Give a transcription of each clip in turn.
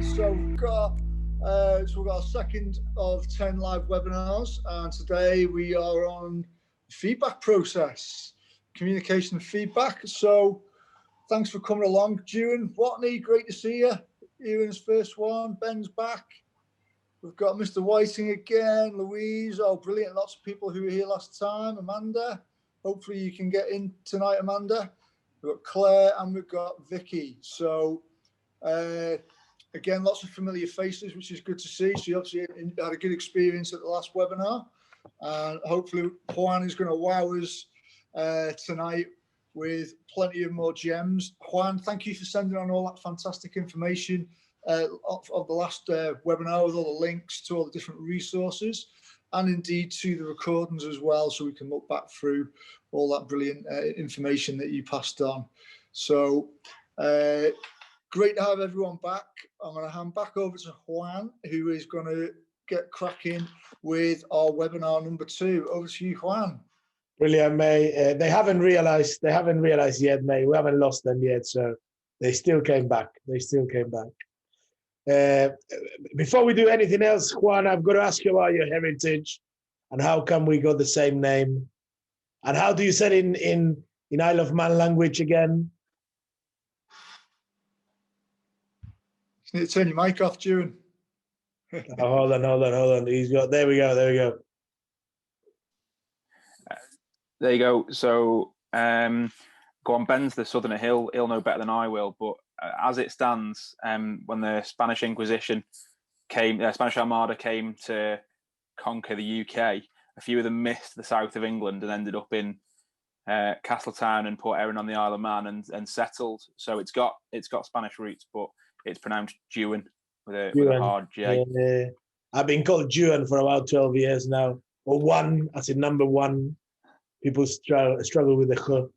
So we've got our second of 10 live webinars, and today we are on feedback process, communication and feedback. So thanks for coming along, Ewan. Watney, great to see you. Ewan's first one. Ben's back. We've got Mr. Whiting again, Louise. Oh, brilliant. Lots of people who were here last time. Amanda, hopefully you can get in tonight, Amanda. We've got Claire and we've got Vicky. So again, lots of familiar faces, which is good to see. So you obviously had a good experience at the last webinar. And hopefully Juan is going to wow us tonight with plenty of more gems. Juan, thank you for sending on all that fantastic information of the last webinar with all the links to all the different resources and indeed to the recordings as well, so we can look back through all that brilliant information that you passed on. So great to have everyone back. I'm going to hand back over to Juan, who is going to get cracking with our webinar number 2. Over to you, Juan. Brilliant, May. They haven't realized yet, May. We haven't lost them yet, so they still came back. Before we do anything else, Juan, I've got to ask you about your heritage and how come we got the same name, and how do you say it in Isle of Man language again? You need to turn your mic off, Ewan. Oh, hold on. There we go. There you go. So, go on, Ben's the southerner. He'll know better than I will. But as it stands, when the Spanish Inquisition Spanish Armada came to conquer the UK, a few of them missed the south of England and ended up in Castletown and Port Erin on the Isle of Man and settled. So it's got Spanish roots, but it's pronounced Dewan with a hard J. Yeah. I've been called Dewan for about 12 years now, or one, as in number one. People struggle with the H.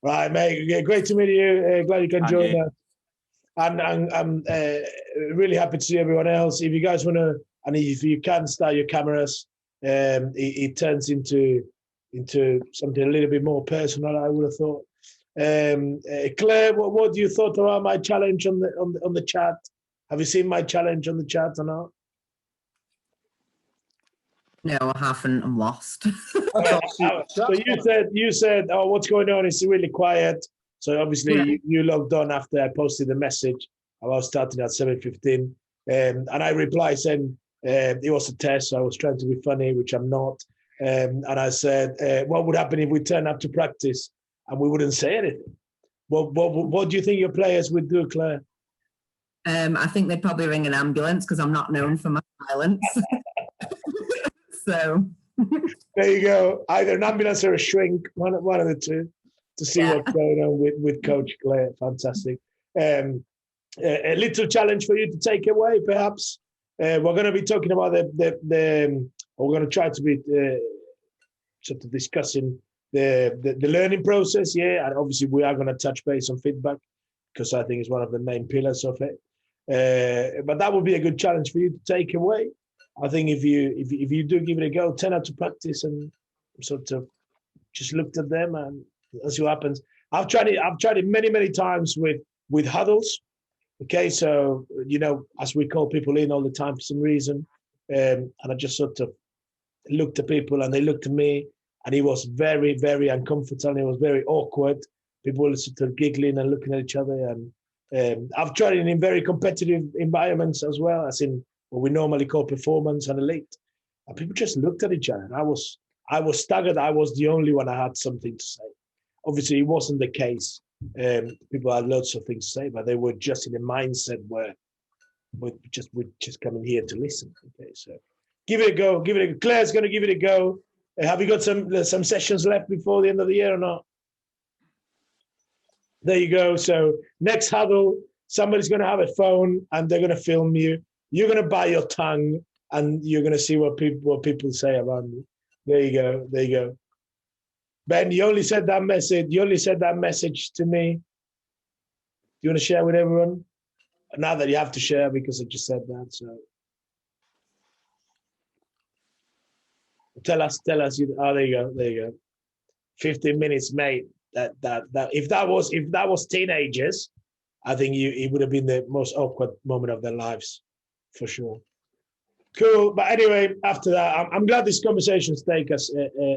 Right, mate. Great to meet you. Glad you can join us. And I'm really happy to see everyone else. If you guys want to, and if you can start your cameras, it turns into something a little bit more personal, I would have thought. Claire, what do you thought about my challenge on the chat? Have you seen my challenge on the chat or not? No, I haven't. I'm lost. So you said, oh, what's going on? It's really quiet. So obviously you logged on after I posted the message about starting at 7:15, and I replied saying it was a test. So I was trying to be funny, which I'm not. And I said, what would happen if we turn up to practice and we wouldn't say anything? What do you think your players would do, Claire? I think they'd probably ring an ambulance because I'm not known for my silence. So there you go. Either an ambulance or a shrink, one of the two, to see what's going on with Coach Claire. Fantastic. A little challenge for you to take away, perhaps. We're going to be talking about we're going to try to be sort of discussing the learning process, and obviously we are going to touch base on feedback because I think it's one of the main pillars of it. But that would be a good challenge for you to take away. I think if you do give it a go, turn out to practice and sort of just looked at them and see what happens. I've tried it many times with huddles. Okay, so as we call people in all the time for some reason, and I just sort of looked at people and they looked at me, and it was very, very uncomfortable and it was very awkward. People were sort of giggling and looking at each other, and I've tried it in very competitive environments as well, as in what we normally call performance and elite. And people just looked at each other. And I was staggered. I was the only one that had something to say. Obviously, it wasn't the case. People had lots of things to say, but they were just in a mindset where we're just coming here to listen. Okay, so give it a go. Claire's going to give it a go. Have you got some sessions left before the end of the year or not? There you go. So next huddle, somebody's going to have a phone and they're going to film you. You're going to bite your tongue and you're going to see what people say around you. There you go. Ben, you only said that message to me. Do you want to share with everyone? Now that you have to share because I just said that. So tell us. There you go. 15 minutes, mate. That if that was teenagers, I think it would have been the most awkward moment of their lives, for sure. Cool. But anyway, after that, I'm glad this conversation's take us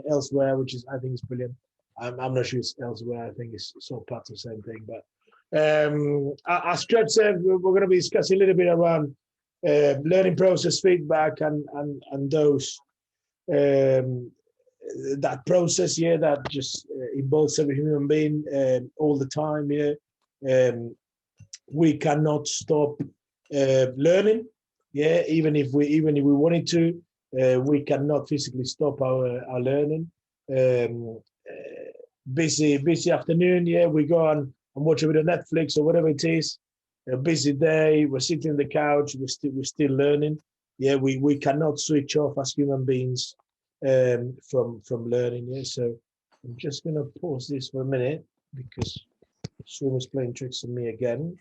elsewhere, which is, I think, is brilliant. I'm not sure it's elsewhere. I think it's sort of part of the same thing. But as Trev said, we're going to be discussing a little bit around learning process feedback and those that process, that just involves every human being all the time. We cannot stop learning. Even if we wanted to, we cannot physically stop our learning. Busy afternoon. We go on and watch a bit of Netflix or whatever it is. A busy day. We're sitting on the couch. We're still learning. We cannot switch off as human beings from learning. So I'm just gonna pause this for a minute because Zoom is playing tricks on me again.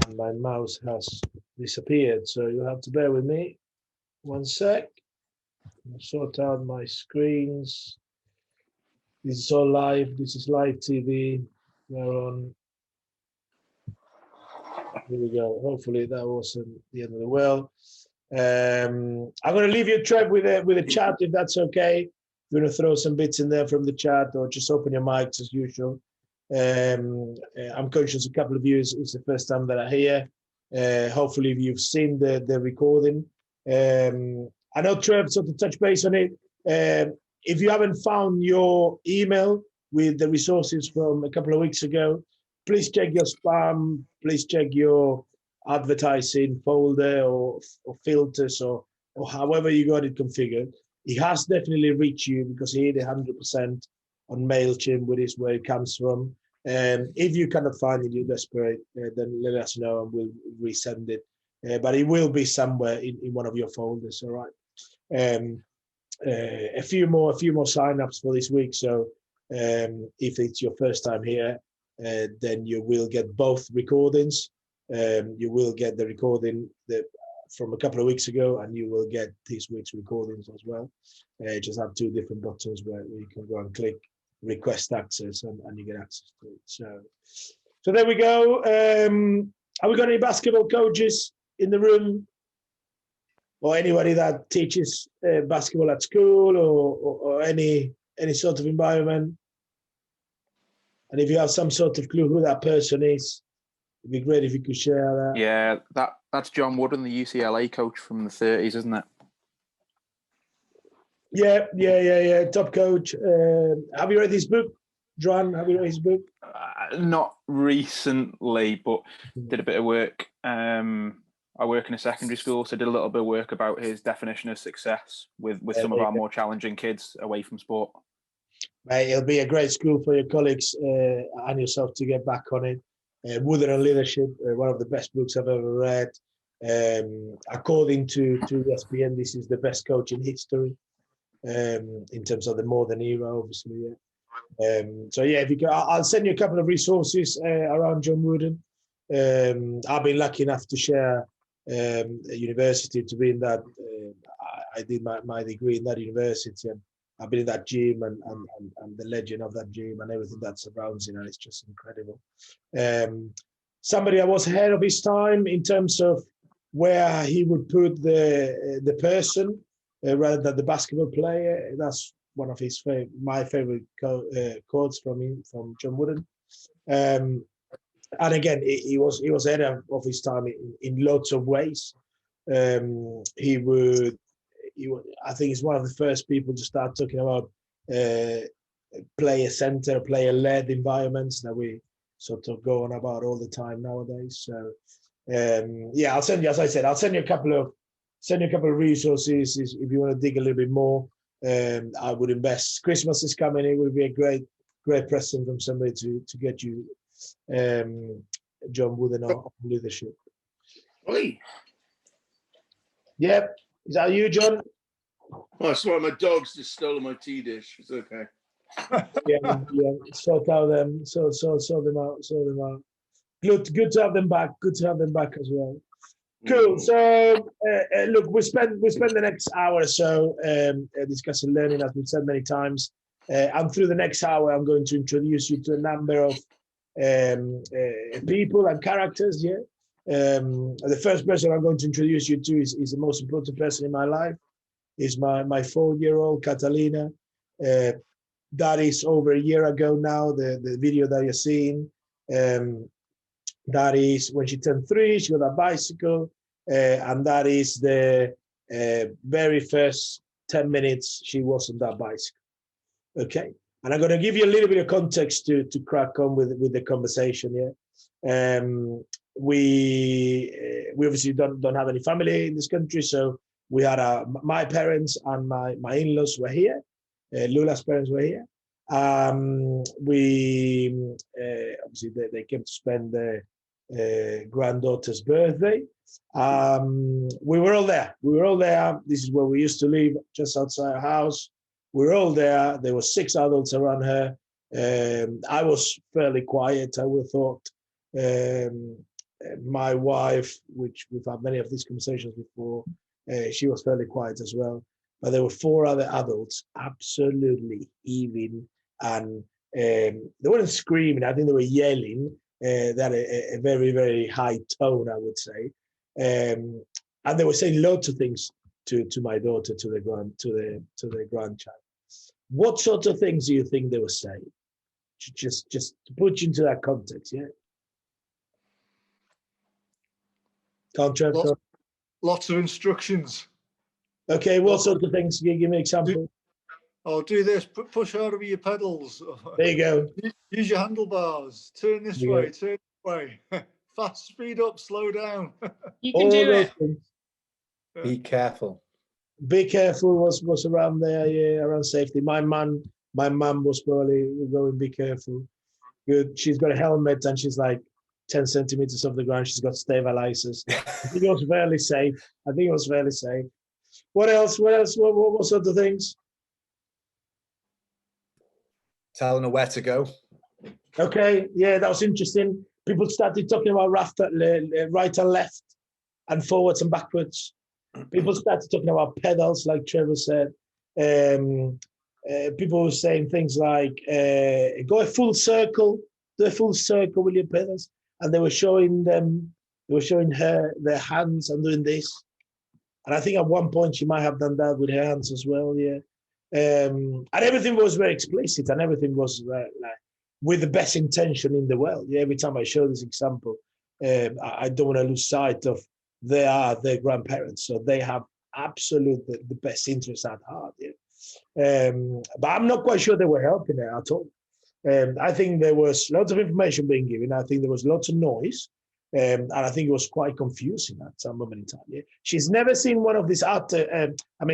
And my mouse has disappeared, so you'll have to bear with me. 1 sec. I'll sort out my screens. This is all live. This is live TV. We're on. Here we go. Hopefully that wasn't the end of the world. I'm going to leave you, Trev, with a chat, if that's okay. You're going to throw some bits in there from the chat, or just open your mics as usual. I'm conscious a couple of you it's the first time that I hear. Hopefully you've seen the recording. I know Trev sort of touched base on it. If you haven't found your email with the resources from a couple of weeks ago, please check your spam, please check your advertising folder or filters or however you got it configured. It has definitely reached you because he hit 100% on MailChimp, which is where it comes from. If you cannot find it, you're desperate, then let us know and we'll resend it. But it will be somewhere in one of your folders, all right? A few more signups for this week. So if it's your first time here, then you will get both recordings. You will get the recording from a couple of weeks ago, and you will get this week's recordings as well. Just have two different buttons where you can go and click request access, and you get access to it. So there we go. Have we got any basketball coaches in the room, or anybody that teaches basketball at school or any sort of environment? And if you have some sort of clue who that person is, it'd be great if you could share that. Yeah, that's John Wooden, the UCLA coach from the 30s, isn't it? Yeah. Top coach. Have you read his book, John? Have you read his book? Not recently, but did a bit of work. I work in a secondary school, so did a little bit of work about his definition of success with some of our more challenging kids away from sport. Mate, it'll be a great school for your colleagues and yourself to get back on it. Wooden on Leadership, one of the best books I've ever read. According to ESPN, this is the best coach in history in terms of the modern era, obviously. So yeah, if you go, I'll send you a couple of resources around John Wooden. I've been lucky enough to share a university to be in that. I did my degree in that university, and I've been in that gym and the legend of that gym and everything that surrounds it, and it's just incredible. Somebody that was ahead of his time in terms of where he would put the person rather than the basketball player. That's one of my favorite quotes from John Wooden. And again, he was ahead of his time in lots of ways. I think he's one of the first people to start talking about player-centered, player-led environments that we sort of go on about all the time nowadays. So yeah, I'll send you, as I said, a couple of resources if you want to dig a little bit more. I would invest. Christmas is coming; it would be a great present from somebody to get you John Wooden on leadership. Oi. Yep. Is that you, John? Oh, sorry, my dog's just stolen my tea dish. It's okay. Yeah. Sort out them. Sort them out. Good to have them back. Good to have them back as well. Cool. So look, we spend the next hour or so discussing learning, as we've said many times. And through the next hour, I'm going to introduce you to a number of people and characters. Yeah. The first person I'm going to introduce you to is the most important person in my life. Is my 4-year-old Catalina. That is over a year ago now. The video that you're seeing. That is when she turned 3. She got a bicycle, and that is the very first 10 minutes she was on that bicycle. Okay, and I'm going to give you a little bit of context to crack on with the conversation. Yeah, we obviously don't have any family in this country, so we had my parents and my in-laws were here. Lula's parents were here. We obviously they came to spend their granddaughter's birthday. We were all there. This is where we used to live, just outside our house. We were all there. There were 6 adults around her. I was fairly quiet, I would have thought. My wife, which we've had many of these conversations before, she was fairly quiet as well. But there were 4 other adults absolutely heaving, and they weren't screaming. I think they were yelling. That a very, very high tone, I would say, and they were saying lots of things to my daughter, to the grandchild. What sort of things do you think they were saying? Just to put you into that context, yeah. Lots of instructions. Okay, what sort of things? Can you give me an example? Do this. Push harder with your pedals. There you go. Use your handlebars. Turn this way. Turn this way. Fast, speed up, slow down. You can do it. Be careful. Be careful was around there, yeah, around safety. My mum was probably going, be careful. Good. She's got a helmet and she's like 10 centimeters off the ground. She's got stabilizers. I think it was fairly safe. What else? What sort of things? Telling her where to go. Okay, yeah, that was interesting. People started talking about right and left and forwards and backwards. People started talking about pedals, like Trevor said. People were saying things like, go a full circle, do a full circle with your pedals. And they were showing her their hands and doing this. And I think at one point she might have done that with her hands as well, yeah. And everything was very explicit, and everything was like with the best intention in the world. Yeah, every time I show this example, I don't want to lose sight of they are their grandparents, so they have absolute the best interests at heart. Yeah. But I'm not quite sure they were helping her at all. I think there was lots of information being given. I think there was lots of noise. And I think it was quite confusing at some moment in time. Yeah. She's never seen one of these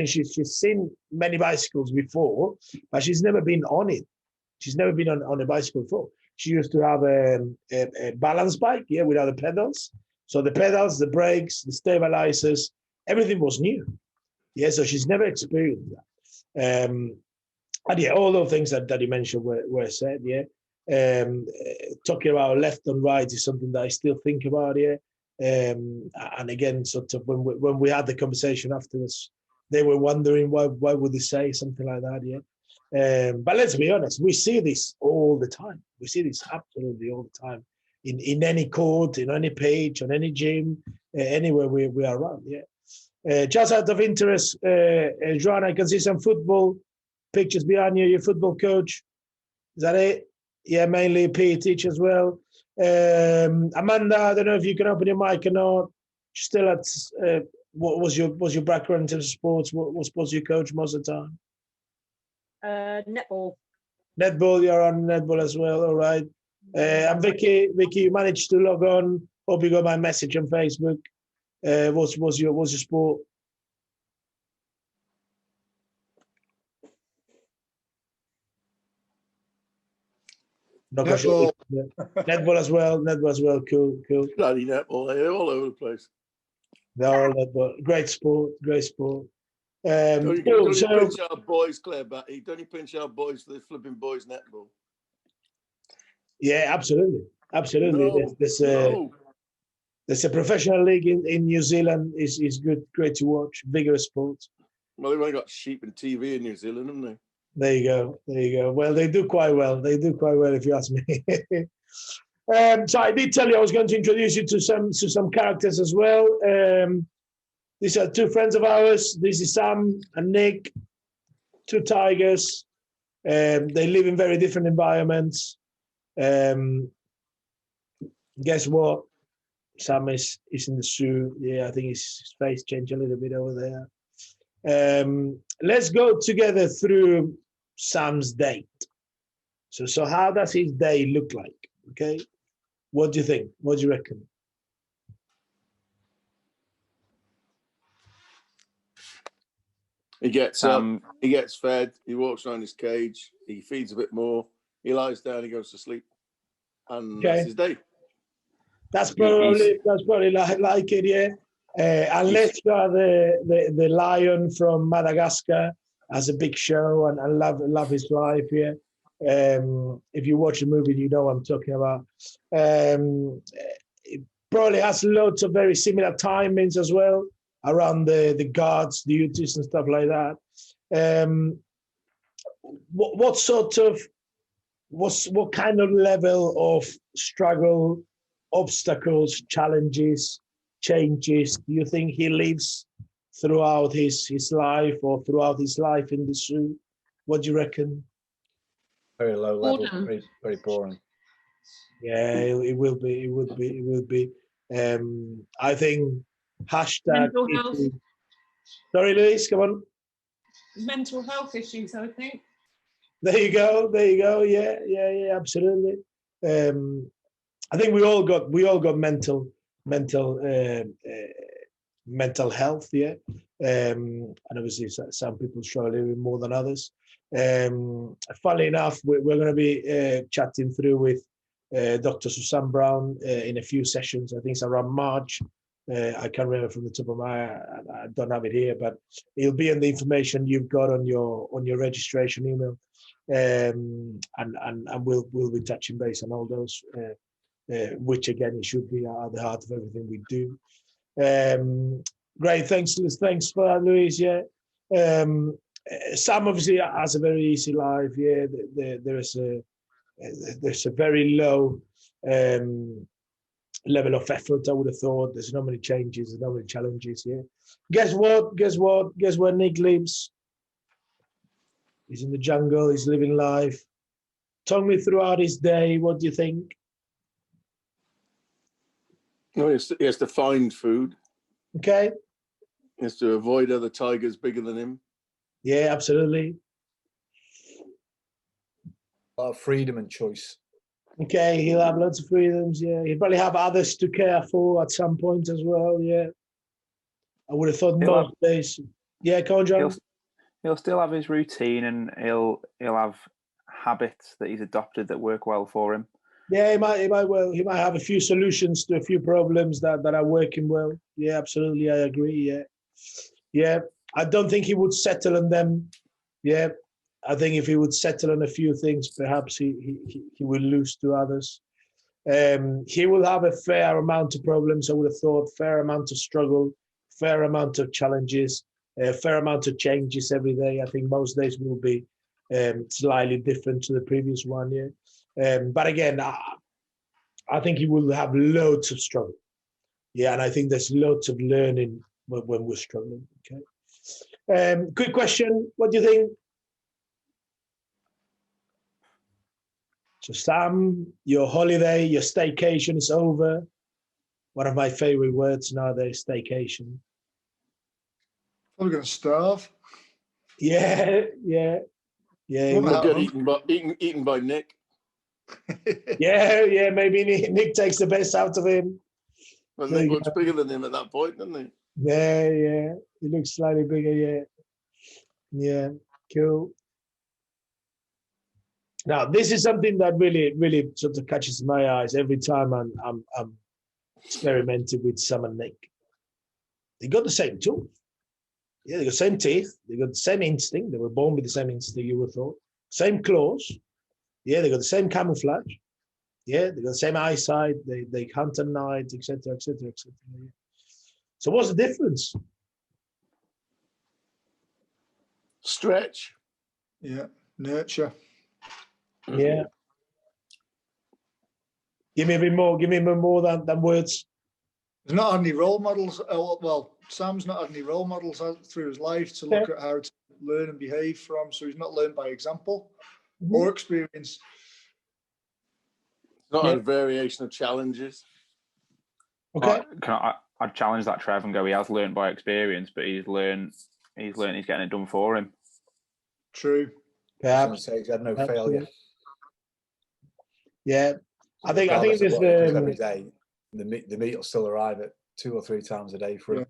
she's seen many bicycles before, but she's never been on it. She's never been on a bicycle before. She used to have a balance bike, yeah, without the pedals. So the pedals, the brakes, the stabilizers, everything was new. Yeah, so she's never experienced that. And yeah, all those things that you mentioned were said, yeah. Talking about left and right is something that I still think about here. And again, sort of when we had the conversation afterwards, they were wondering why would they say something like that, yeah. But let's be honest, we see this all the time. We see this absolutely all the time in any court, in any page, on any gym, anywhere we are around, yeah. Just out of interest, Joanna, I can see some football pictures behind you. Your football coach, is that it? Yeah, mainly PE teacher as well. Amanda, I don't know if you can open your mic or not. Still at what was your background in terms of sports? What sports you coach most of the time? Netball. Netball, you're on netball as well. All right. And Vicky, you managed to log on. Hope you got my message on Facebook. What's your sport? Netball. Netball as well. Cool. Bloody netball, they're all over the place. They're all netball. Great sport. Don't you pinch our boys, Claire Batty. Don't you pinch our boys for the flipping boys netball? Yeah, absolutely. No, There's a professional league in New Zealand. Is good, great to watch. Vigorous sport. Well, they've only got sheep and TV in New Zealand, haven't they? There you go. Well, they do quite well. If you ask me. So I did tell you I was going to introduce you to some characters as well. These are two friends of ours. This is Sam and Nick, two tigers. They live in very different environments. Guess what? Sam is in the zoo. Yeah, I think his face changed a little bit over there. Let's go together through Sam's date. So how does his day look like? Okay, what do you think? What do you reckon? He gets up, he gets fed, he walks around his cage, he feeds a bit more, he lies down, he goes to sleep, and that's his day. That's probably like it, yeah. Unless you are the lion from Madagascar, has a big show and love his life, yeah. If you watch the movie, you know what I'm talking about. It probably has loads of very similar timings as well around the guards, duties and stuff like that. What kind of level of struggle, obstacles, challenges, changes do you think he lives throughout his life or throughout his life in the zoo? What do you reckon? Very low level, very, very boring. Yeah, it will be. It would be. It will be. I think hashtag. Mental health. Sorry, Louise, come on. Mental health issues, I think. There you go. There you go. Yeah. Absolutely. I think we all got mental health. Yeah. And obviously some people struggle with more than others. Funnily enough, we're going to be chatting through with Dr. Susan Brown in a few sessions. I think it's around March. I can't remember from the top of my head. I don't have it here, but it'll be in the information you've got on your registration email, and we'll be touching base on all those, which again it should be at the heart of everything we do. Great, thanks for that, Louise. Yeah, Sam obviously has a very easy life. Yeah, there's a very low level of effort, I would have thought. There's not many changes, there's not many challenges here. Guess where Nick lives? He's in the jungle, he's living life. Talk me throughout his day, what do you think? Well, he has to find food. Okay. He has to avoid other tigers bigger than him. Yeah, absolutely. A lot of freedom and choice. Okay, he'll have lots of freedoms, yeah. He'll probably have others to care for at some point as well, yeah. I would have thought most days. Yeah, come on, John. He'll still have his routine and he'll have habits that he's adopted that work well for him. Yeah, he might have a few solutions to a few problems that are working well. Yeah, absolutely, I agree, yeah. I don't think he would settle on them. Yeah, I think if he would settle on a few things, perhaps he will lose to others. He will have a fair amount of problems, I would have thought, fair amount of struggle, fair amount of challenges, a fair amount of changes every day. I think most days will be slightly different to the previous one, yeah. But again, I think he will have loads of struggle. Yeah, and I think there's loads of learning when we're struggling, okay? Quick question, what do you think? So Sam, your holiday, your staycation is over. One of my favorite words nowadays, staycation. Probably going to starve. Yeah. We'll get eaten by Nick. yeah, maybe Nick takes the best out of him. Well, Nick looks bigger than him at that point, doesn't he? Yeah. He looks slightly bigger, yeah. Yeah, cool. Now, this is something that really sort of catches my eyes every time I'm experimenting with Sam and Nick. They got the same tooth. Yeah, they got the same teeth. They got the same instinct. They were born with the same instinct, you would have thought. Same claws. Yeah, they got the same camouflage. Yeah, they got the same eyesight. They hunt at night, etc., etc., etc. So what's the difference? Stretch. Yeah, nurture. Yeah. Give me a bit more. Give me a bit more than words. There's not any role models. Well, Sam's not had any role models through his life to look at how to learn and behave from. So he's not learned by example or experience. Not a variation of challenges. Okay. I'd challenge that, Trev, and go, he has learned by experience, but he's learned he's getting it done for him. True. Perhaps he's had no failure. Yeah. I think there's every day the meat will still arrive at 2 or 3 times a day for him.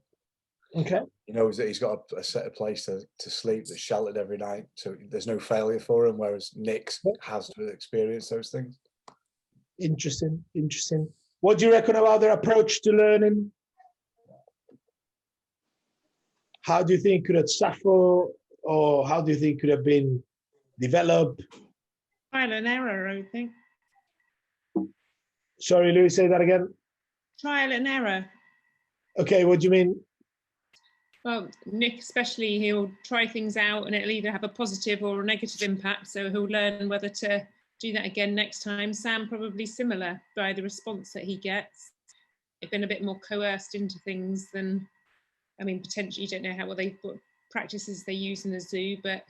Okay. He knows that he's got a set of place to sleep that's sheltered every night, so there's no failure for him. Whereas Nick has to experience those things. Interesting. What do you reckon about their approach to learning? How do you think could it suffer, or how do you think could have been developed? Trial and error, I think. Sorry, Louis, say that again. Trial and error. Okay, what do you mean? Well, Nick especially, he'll try things out and it'll either have a positive or a negative impact. So he'll learn whether to do that again next time. Sam probably similar by the response that he gets. They've been a bit more coerced into things than, I mean, potentially you don't know what practices they use in the zoo, but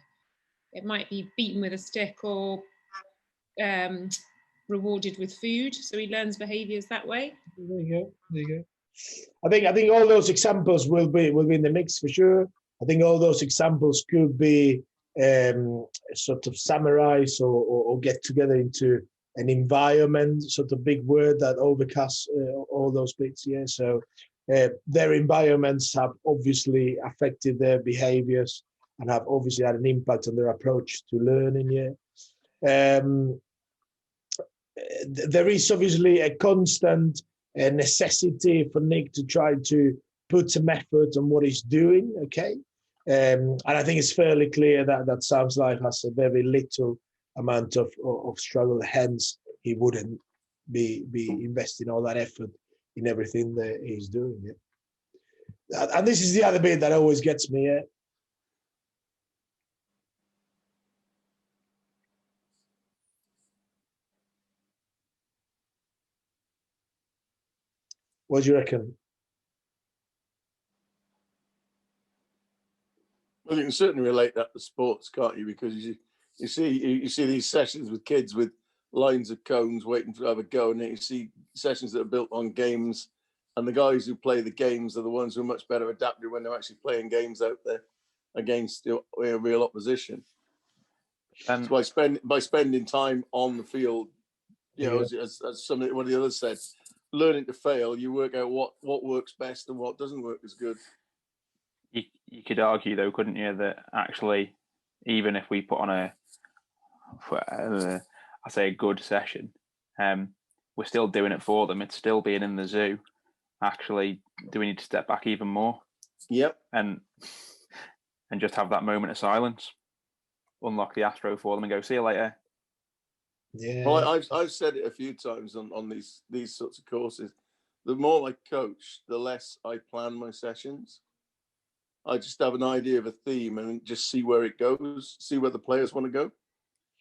it might be beaten with a stick or rewarded with food. So he learns behaviours that way. There you go. I think all those examples will be in the mix for sure. I think all those examples could be sort of summarized or get together into an environment, sort of big word that overcasts all those bits. Yeah, so their environments have obviously affected their behaviors and have obviously had an impact on their approach to learning. Yeah, there is obviously a constant necessity for Nick to try to put some effort on what he's doing. Okay. And I think it's fairly clear that Sam's life has a very little amount of struggle, hence he wouldn't be investing all that effort in everything that he's doing. Yeah. And this is the other bit that always gets me. Yeah. What do you reckon? Well, you can certainly relate that to sports, can't you? Because you see these sessions with kids with lines of cones waiting to have a go, and then you see sessions that are built on games, and the guys who play the games are the ones who are much better adapted when they're actually playing games out there against real opposition. And so by spending time on the field, as one of the others said, learning to fail, you work out what works best and what doesn't work as good. You could argue, though, couldn't you, that actually, even if we put on a good session, we're still doing it for them. It's still being in the zoo. Actually, do we need to step back even more? Yep. And just have that moment of silence, unlock the Astro for them, and go, see you later. Yeah. Well, I've said it a few times on these sorts of courses. The more I coach, the less I plan my sessions. I just have an idea of a theme and just see where it goes, see where the players want to go.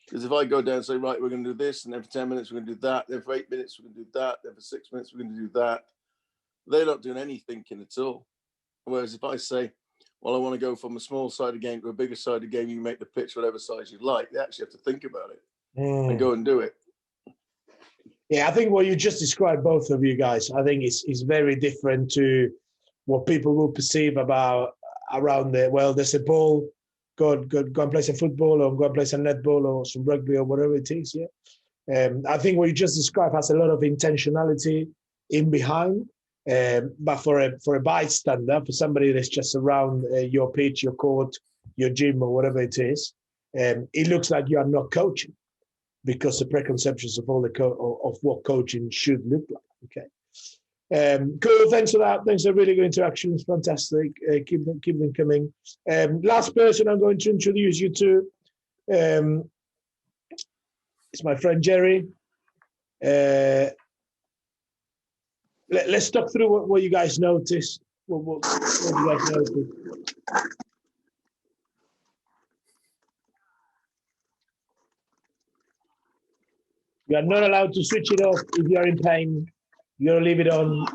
Because if I go down and say, right, we're going to do this, and then for 10 minutes, we're going to do that, then for 8 minutes, we're going to do that, then for 6 minutes, we're going to do that, they're not doing any thinking at all. Whereas if I say, well, I want to go from a small sided game to a bigger sided game, you can make the pitch whatever size you like, they actually have to think about it and go and do it. Yeah, I think what you just described, both of you guys, I think is very different to what people will perceive around there's a ball, go and play some football, or go and play some netball or some rugby or whatever it is. Yeah, I think what you just described has a lot of intentionality in behind. But for a bystander, for somebody that's just around your pitch, your court, your gym, or whatever it is, it looks like you are not coaching because the preconceptions of all of what coaching should look like. Okay. Cool. Thanks for that. Thanks for really good interactions. Fantastic. Keep them coming. Last person I'm going to introduce you to is my friend Jerry. Let's talk through what you guys noticed. What you guys noticed? You are not allowed to switch it off if you are in pain. You gotta leave it on.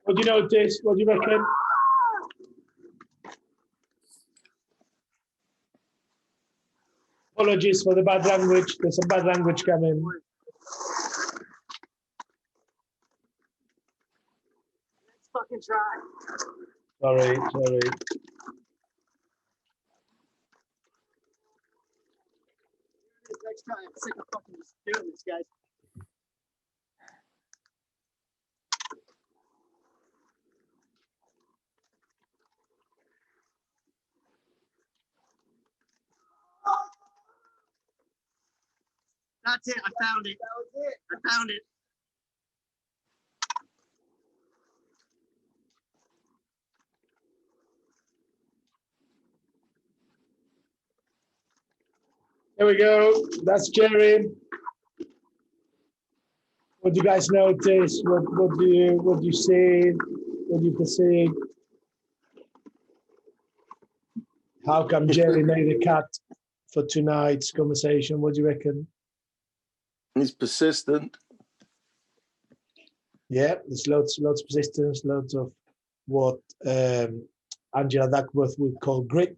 What do you notice? What do you reckon? Apologies for the bad language. There's some bad language coming. Let's fucking try. Sorry. Next time, I'm sick of fucking just doing this, guys. That's it. I found it. That was it. I found it. There we go. That's Jerry. What do you guys notice? What do you see? What do you perceive? How come Jerry made a cut for tonight's conversation? What do you reckon? He's persistent. Yeah, there's lots of persistence, lots of what Angela Duckworth would call grit.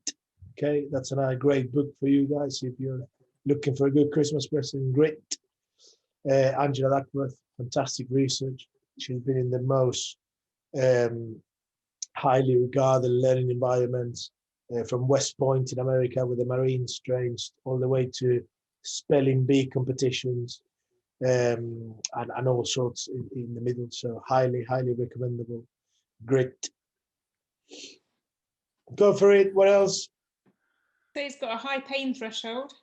Okay, that's another great book for you guys if you're looking for a good Christmas present. Grit. Angela Duckworth, fantastic research. She's been in the most highly regarded learning environments, from West Point in America with the Marines trains all the way to spelling bee competitions, and all sorts in the middle. So highly recommendable. Grit. Go for it. What else? So it's got a high pain threshold.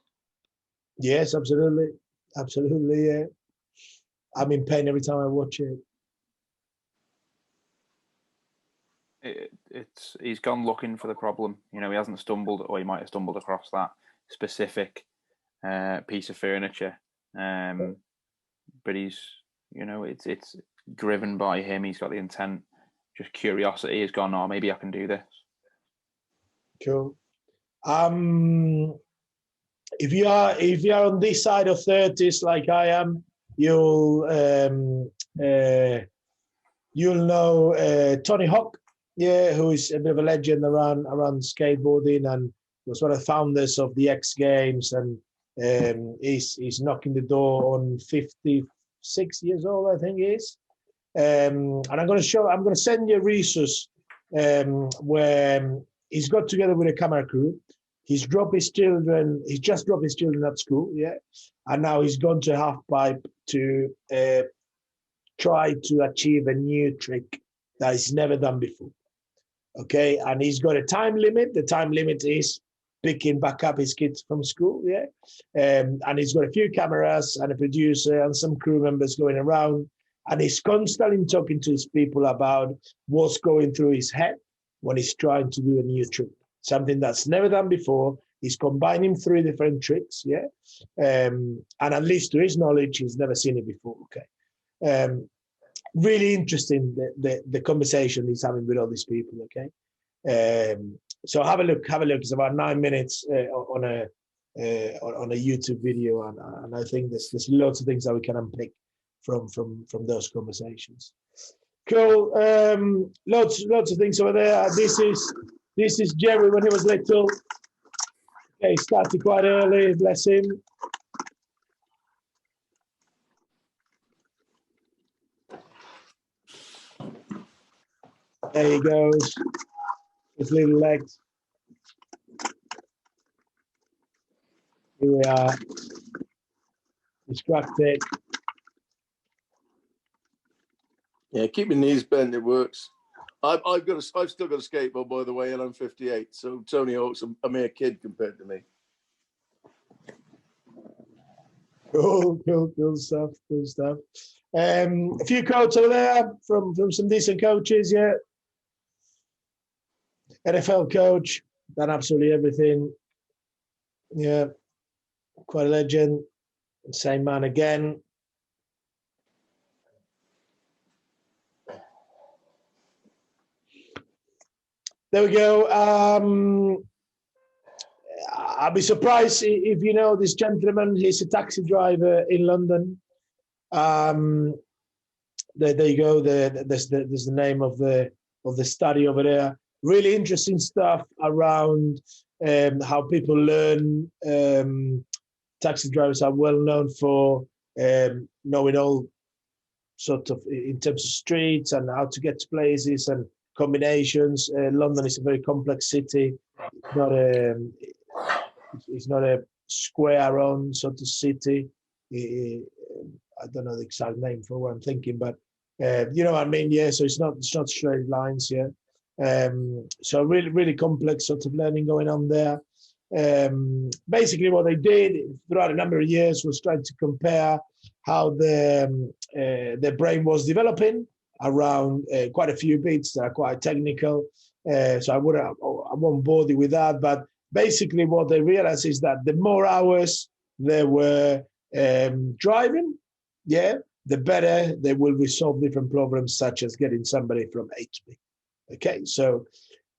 Yes, absolutely. Yeah. I'm in pain every time I watch it. He's gone looking for the problem. He hasn't stumbled, or he might have stumbled across that specific piece of furniture. But he's, it's driven by him. He's got the intent. Just curiosity has gone, oh, maybe I can do this. Cool. If you are on this side of 30s like I am, you'll know Tony Hawk, who is a bit of a legend around skateboarding and was one of the founders of the X Games, and he's knocking the door on 56 years old, I think he is. And I'm going to send you a resource where he's got together with a camera crew. He's just dropped his children at school, and now he's gone to Halfpipe to try to achieve a new trick that he's never done before. Okay, and he's got a time limit. The time limit is picking back up his kids from school, and he's got a few cameras and a producer and some crew members going around, and he's constantly talking to his people about what's going through his head when he's trying to do a new trick. Something that's never done before. He's combining 3 different tricks, and at least to his knowledge, he's never seen it before. Okay, really interesting the conversation he's having with all these people. Okay, so have a look. It's about 9 minutes on a YouTube video, and I think there's lots of things that we can unpick from those conversations. Cool. Lots of things over there. This is Jerry when he was little. Okay, he started quite early, bless him. There he goes. His little legs. Here we are. He's cracked it. Yeah, keep your knees bent. It works. I've still got a skateboard, by the way, and I'm 58. So Tony Hawk's a mere kid compared to me. Cool stuff. A few quotes over there from some decent coaches, NFL coach, done absolutely everything. Yeah, quite a legend. Same man again. There we go. I'll be surprised if you know this gentleman. He's a taxi driver in London. There you go. There's the name of the study over there. Really interesting stuff around how people learn. Taxi drivers are well known for knowing all sort of in terms of streets and how to get to places and combinations. London is a very complex city. It's not a square-on sort of city. I don't know the exact name for what I'm thinking, but you know what I mean. Yeah, so it's not straight lines. Yeah, so really complex sort of learning going on there. Basically, what they did throughout a number of years was trying to compare how the brain was developing around quite a few bits that are quite technical. So I won't bore you with that, but basically what they realized is that the more hours they were driving, yeah, the better they will resolve different problems, such as getting somebody from A to B. Okay, so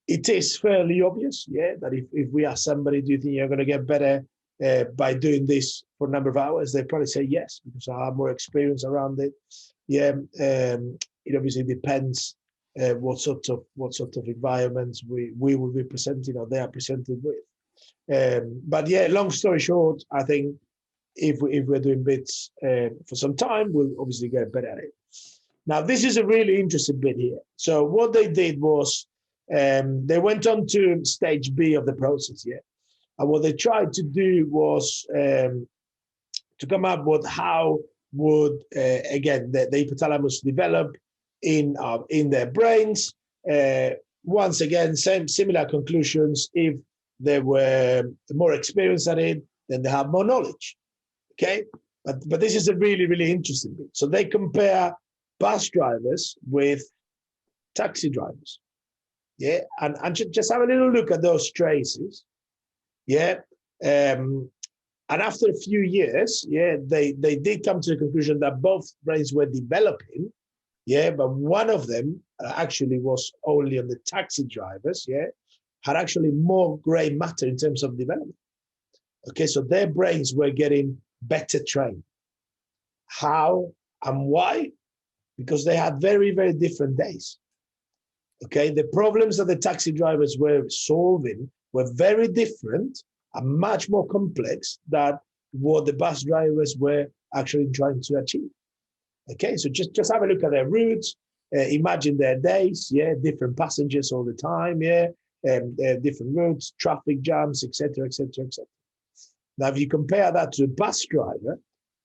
it is fairly obvious, yeah, that if we ask somebody, do you think you're going to get better by doing this for a number of hours? They probably say yes, because I have more experience around it. Yeah, it obviously depends what sort of environments we will be presenting or they are presented with. But yeah, long story short, I think if we're doing bits for some time, we'll obviously get better at it. Now, this is a really interesting bit here. So what they did was they went on to stage B of the process, yeah. And what they tried to do was to come up with how would, again, the hypothalamus develop in their brains. Once again, similar conclusions. If they were more experienced at it, then they have more knowledge. Okay, but this is a really interesting bit. So they compare bus drivers with taxi drivers. Yeah, and just have a little look at those traces. Yeah, and after a few years, yeah, they did come to the conclusion that both brains were developing. Yeah, but one of them actually was only on the taxi drivers. Yeah, had actually more gray matter in terms of development. Okay, so their brains were getting better trained. How and why? Because they had very different days. Okay, the problems that the taxi drivers were solving were very different and much more complex than what the bus drivers were actually trying to achieve. Okay, so just have a look at their routes, imagine their days, yeah, different passengers all the time, yeah, different routes, traffic jams, etc. Now, if you compare that to a bus driver,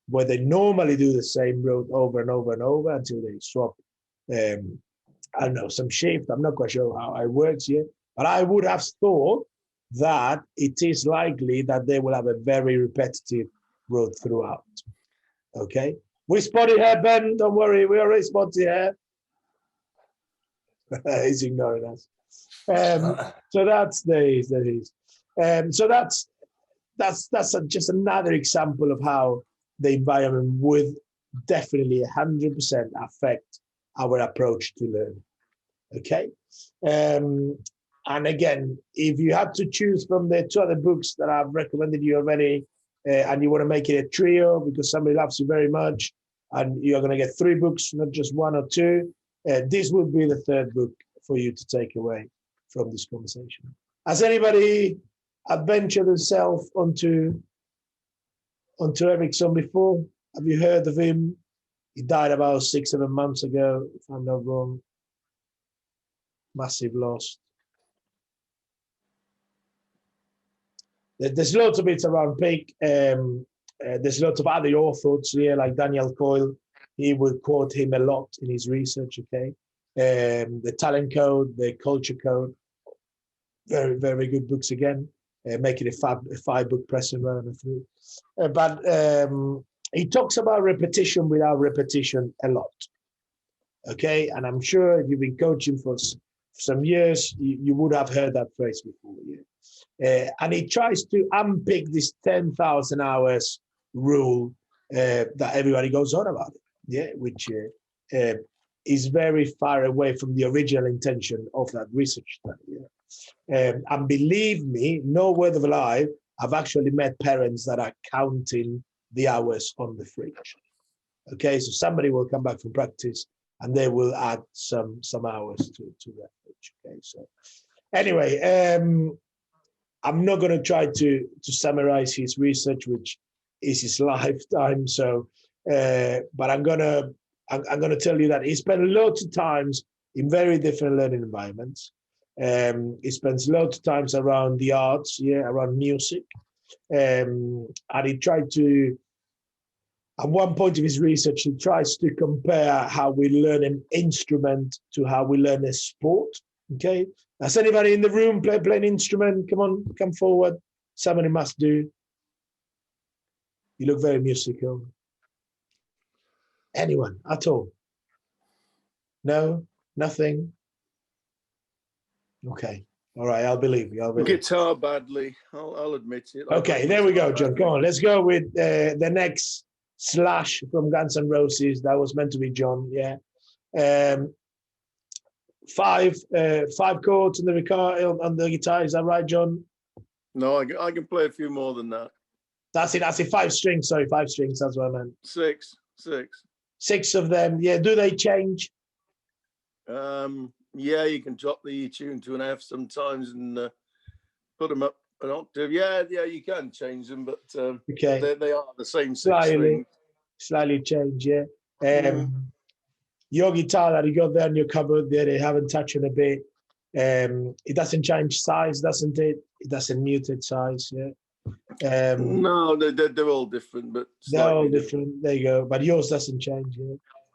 where they normally do the same route over and over and over until they swap, I don't know, some shift. I'm not quite sure how it works here, but I would have thought that it is likely that they will have a very repetitive route throughout. Okay, we spotted her, Ben. Don't worry, we already spotted her. He's ignoring us. So that's so that's just another example of how the environment would definitely 100% affect our approach to learning. Okay, and again, if you had to choose from the two other books that I've recommended you already, and you want to make it a trio because somebody loves you very much, and you're going to get 3 books, not just 1 or 2, this would be the third book for you to take away from this conversation. Has anybody adventured themselves onto Ericsson before? Have you heard of him? He died about 6-7 months ago, if I'm not wrong. Massive loss. There's lots of bits around Peak. There's lots of other authors here, like Daniel Coyle. He would quote him a lot in his research, okay? The Talent Code, the Culture Code. Very good books again. Making a 5-book present rather than 3. But he talks about repetition without repetition a lot. Okay, and I'm sure if you've been coaching for some years, you would have heard that phrase before. Yeah. And he tries to unpick this 10,000 hours rule that everybody goes on about it. Yeah, which is very far away from the original intention of that research study. Yeah. And believe me, no word of a lie, I've actually met parents that are counting the hours on the fridge. Okay, so somebody will come back from practice and they will add some hours to that fridge. Okay, so anyway, I'm not going to try to summarize his research, which is his lifetime. So, but I'm gonna tell you that he spent lots of times in very different learning environments. He spends lots of times around the arts, around music, and he tried to. At one point of his research, he tries to compare how we learn an instrument to how we learn a sport. Okay, has anybody in the room play an instrument? Come on, come forward. Somebody must do. You look very musical. Anyone at all? No, nothing. Okay, all right. I'll believe you. Guitar badly. I'll admit it. Okay, there we go, John. Come on, let's go with the next Slash from Guns N' Roses. That was meant to be John. Yeah. 5 chords on the guitar. Is that right, John? No, I can play a few more than that. That's it. 5 strings. Sorry, 5 strings. That's what I meant. 6. 6 of them. Yeah. Do they change? Yeah, you can drop the E tune to an F sometimes and put them up an octave. Yeah, you can change them, but okay, they are the same 6 strings. Slightly change. Yeah. Your guitar that you got there in your cupboard, there they haven't touched in a bit. It doesn't change size, doesn't it? It doesn't mute its size. Yeah. No, they're all different, but they're all different. There you go. But yours doesn't change.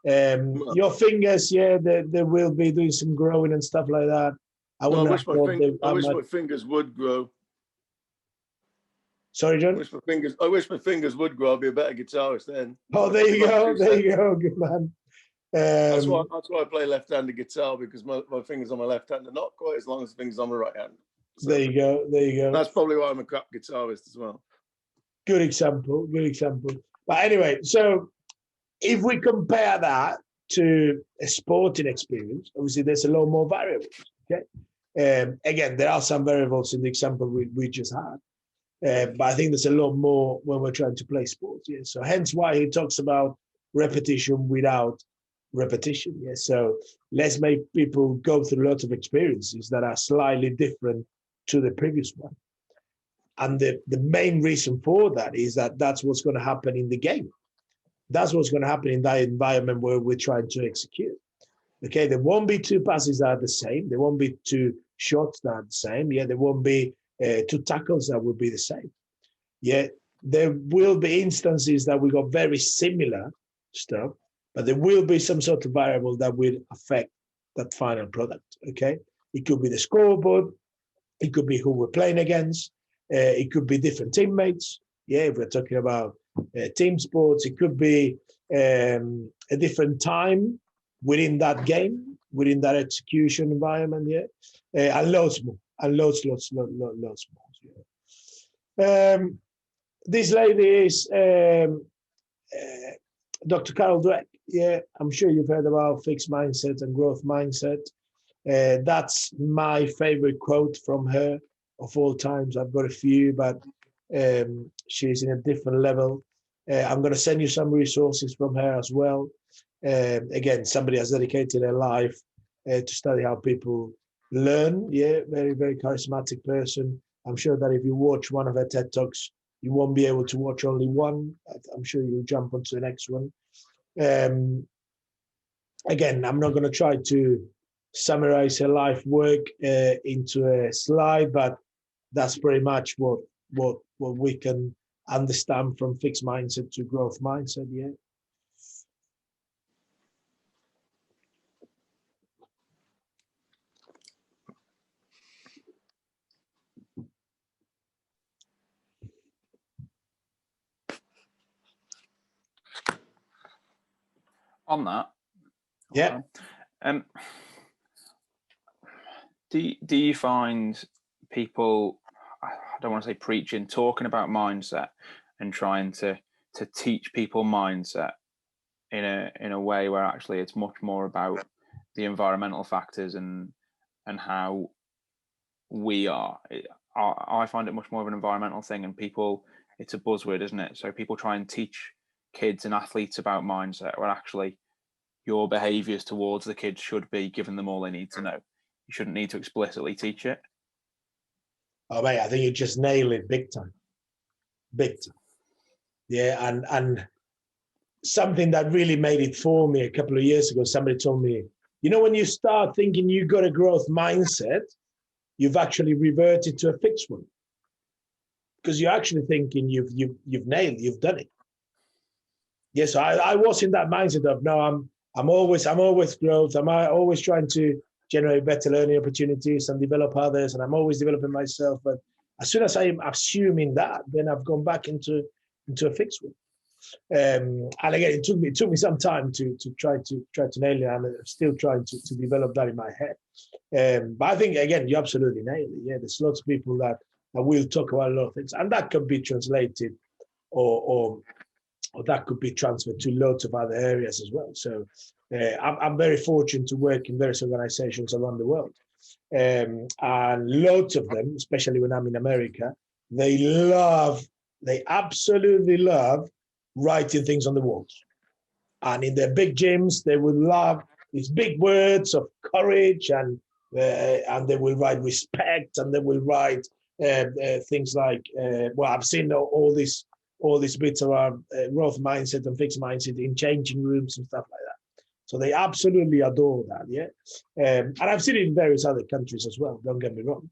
Yeah. Your fingers, they will be doing some growing and stuff like that. I wish my fingers would grow. Sorry, John. I wish my fingers would grow. I'd be a better guitarist then. Oh, there you go. There you go. Good man. That's why I play left-handed guitar, because my fingers on my left hand are not quite as long as the fingers on my right hand. So there you go. That's probably why I'm a crap guitarist as well. Good example. But anyway, so if we compare that to a sporting experience, obviously there's a lot more variables. Okay. Again, there are some variables in the example we just had, but I think there's a lot more when we're trying to play sports. Yeah. So hence why he talks about repetition without repetition. Yeah. So let's make people go through lots of experiences that are slightly different to the previous one. And the main reason for that is that that's what's going to happen in the game. That's what's going to happen in that environment where we're trying to execute. Okay, there won't be 2 passes that are the same. There won't be 2 shots that are the same. Yeah, there won't be 2 tackles that will be the same. Yeah, there will be instances that we got very similar stuff, but there will be some sort of variable that will affect that final product. Okay, it could be the scoreboard. It could be who we're playing against. It could be different teammates. Yeah, if we're talking about team sports, it could be a different time within that game, within that execution environment. Yeah, and loads more, and loads more. Yeah. This lady is Dr. Carol Dweck. Yeah, I'm sure you've heard about fixed mindset and growth mindset. That's my favorite quote from her of all times. I've got a few, but she's in a different level. I'm going to send you some resources from her as well. Again, somebody has dedicated her life to study how people learn. Yeah, very, very charismatic person. I'm sure that if you watch one of her TED Talks, you won't be able to watch only one. I'm sure you'll jump onto the next one. Again, I'm not going to try to summarize her life work into a slide, but that's pretty much what we can understand from fixed mindset to growth mindset. Yeah. On that, yeah. Do you find people, I don't want to say preaching, talking about mindset and trying to teach people mindset in a way where actually it's much more about the environmental factors and how we are. I find it much more of an environmental thing, and people, it's a buzzword, isn't it? So people try and teach kids and athletes about mindset, when actually your behaviours towards the kids should be giving them all they need to know. You shouldn't need to explicitly teach it. Oh mate, I think you just nailed it big time. Big time. Yeah, and something that really made it for me a couple of years ago, somebody told me, you know, when you start thinking you got a growth mindset, you've actually reverted to a fixed one. Because you're actually thinking you've nailed it, you've done it. Yes, I was in that mindset of no, I'm always growth. I'm always trying to generate better learning opportunities and develop others, and I'm always developing myself. But as soon as I'm assuming that, then I've gone back into a fixed one. And again, it took me some time to try to nail it, and I'm still trying to develop that in my head. But I think again, you absolutely nailed it. Yeah, there's lots of people that will talk about a lot of things, and that could be translated or that could be transferred to lots of other areas as well. So I'm very fortunate to work in various organizations around the world. And lots of them, especially when I'm in America, they absolutely love writing things on the walls. And in their big gyms, they would love these big words of courage, and they will write respect, and they will write things like, well, I've seen all these bits around growth mindset and fixed mindset in changing rooms and stuff like that. So they absolutely adore that, yeah. And I've seen it in various other countries as well, don't get me wrong.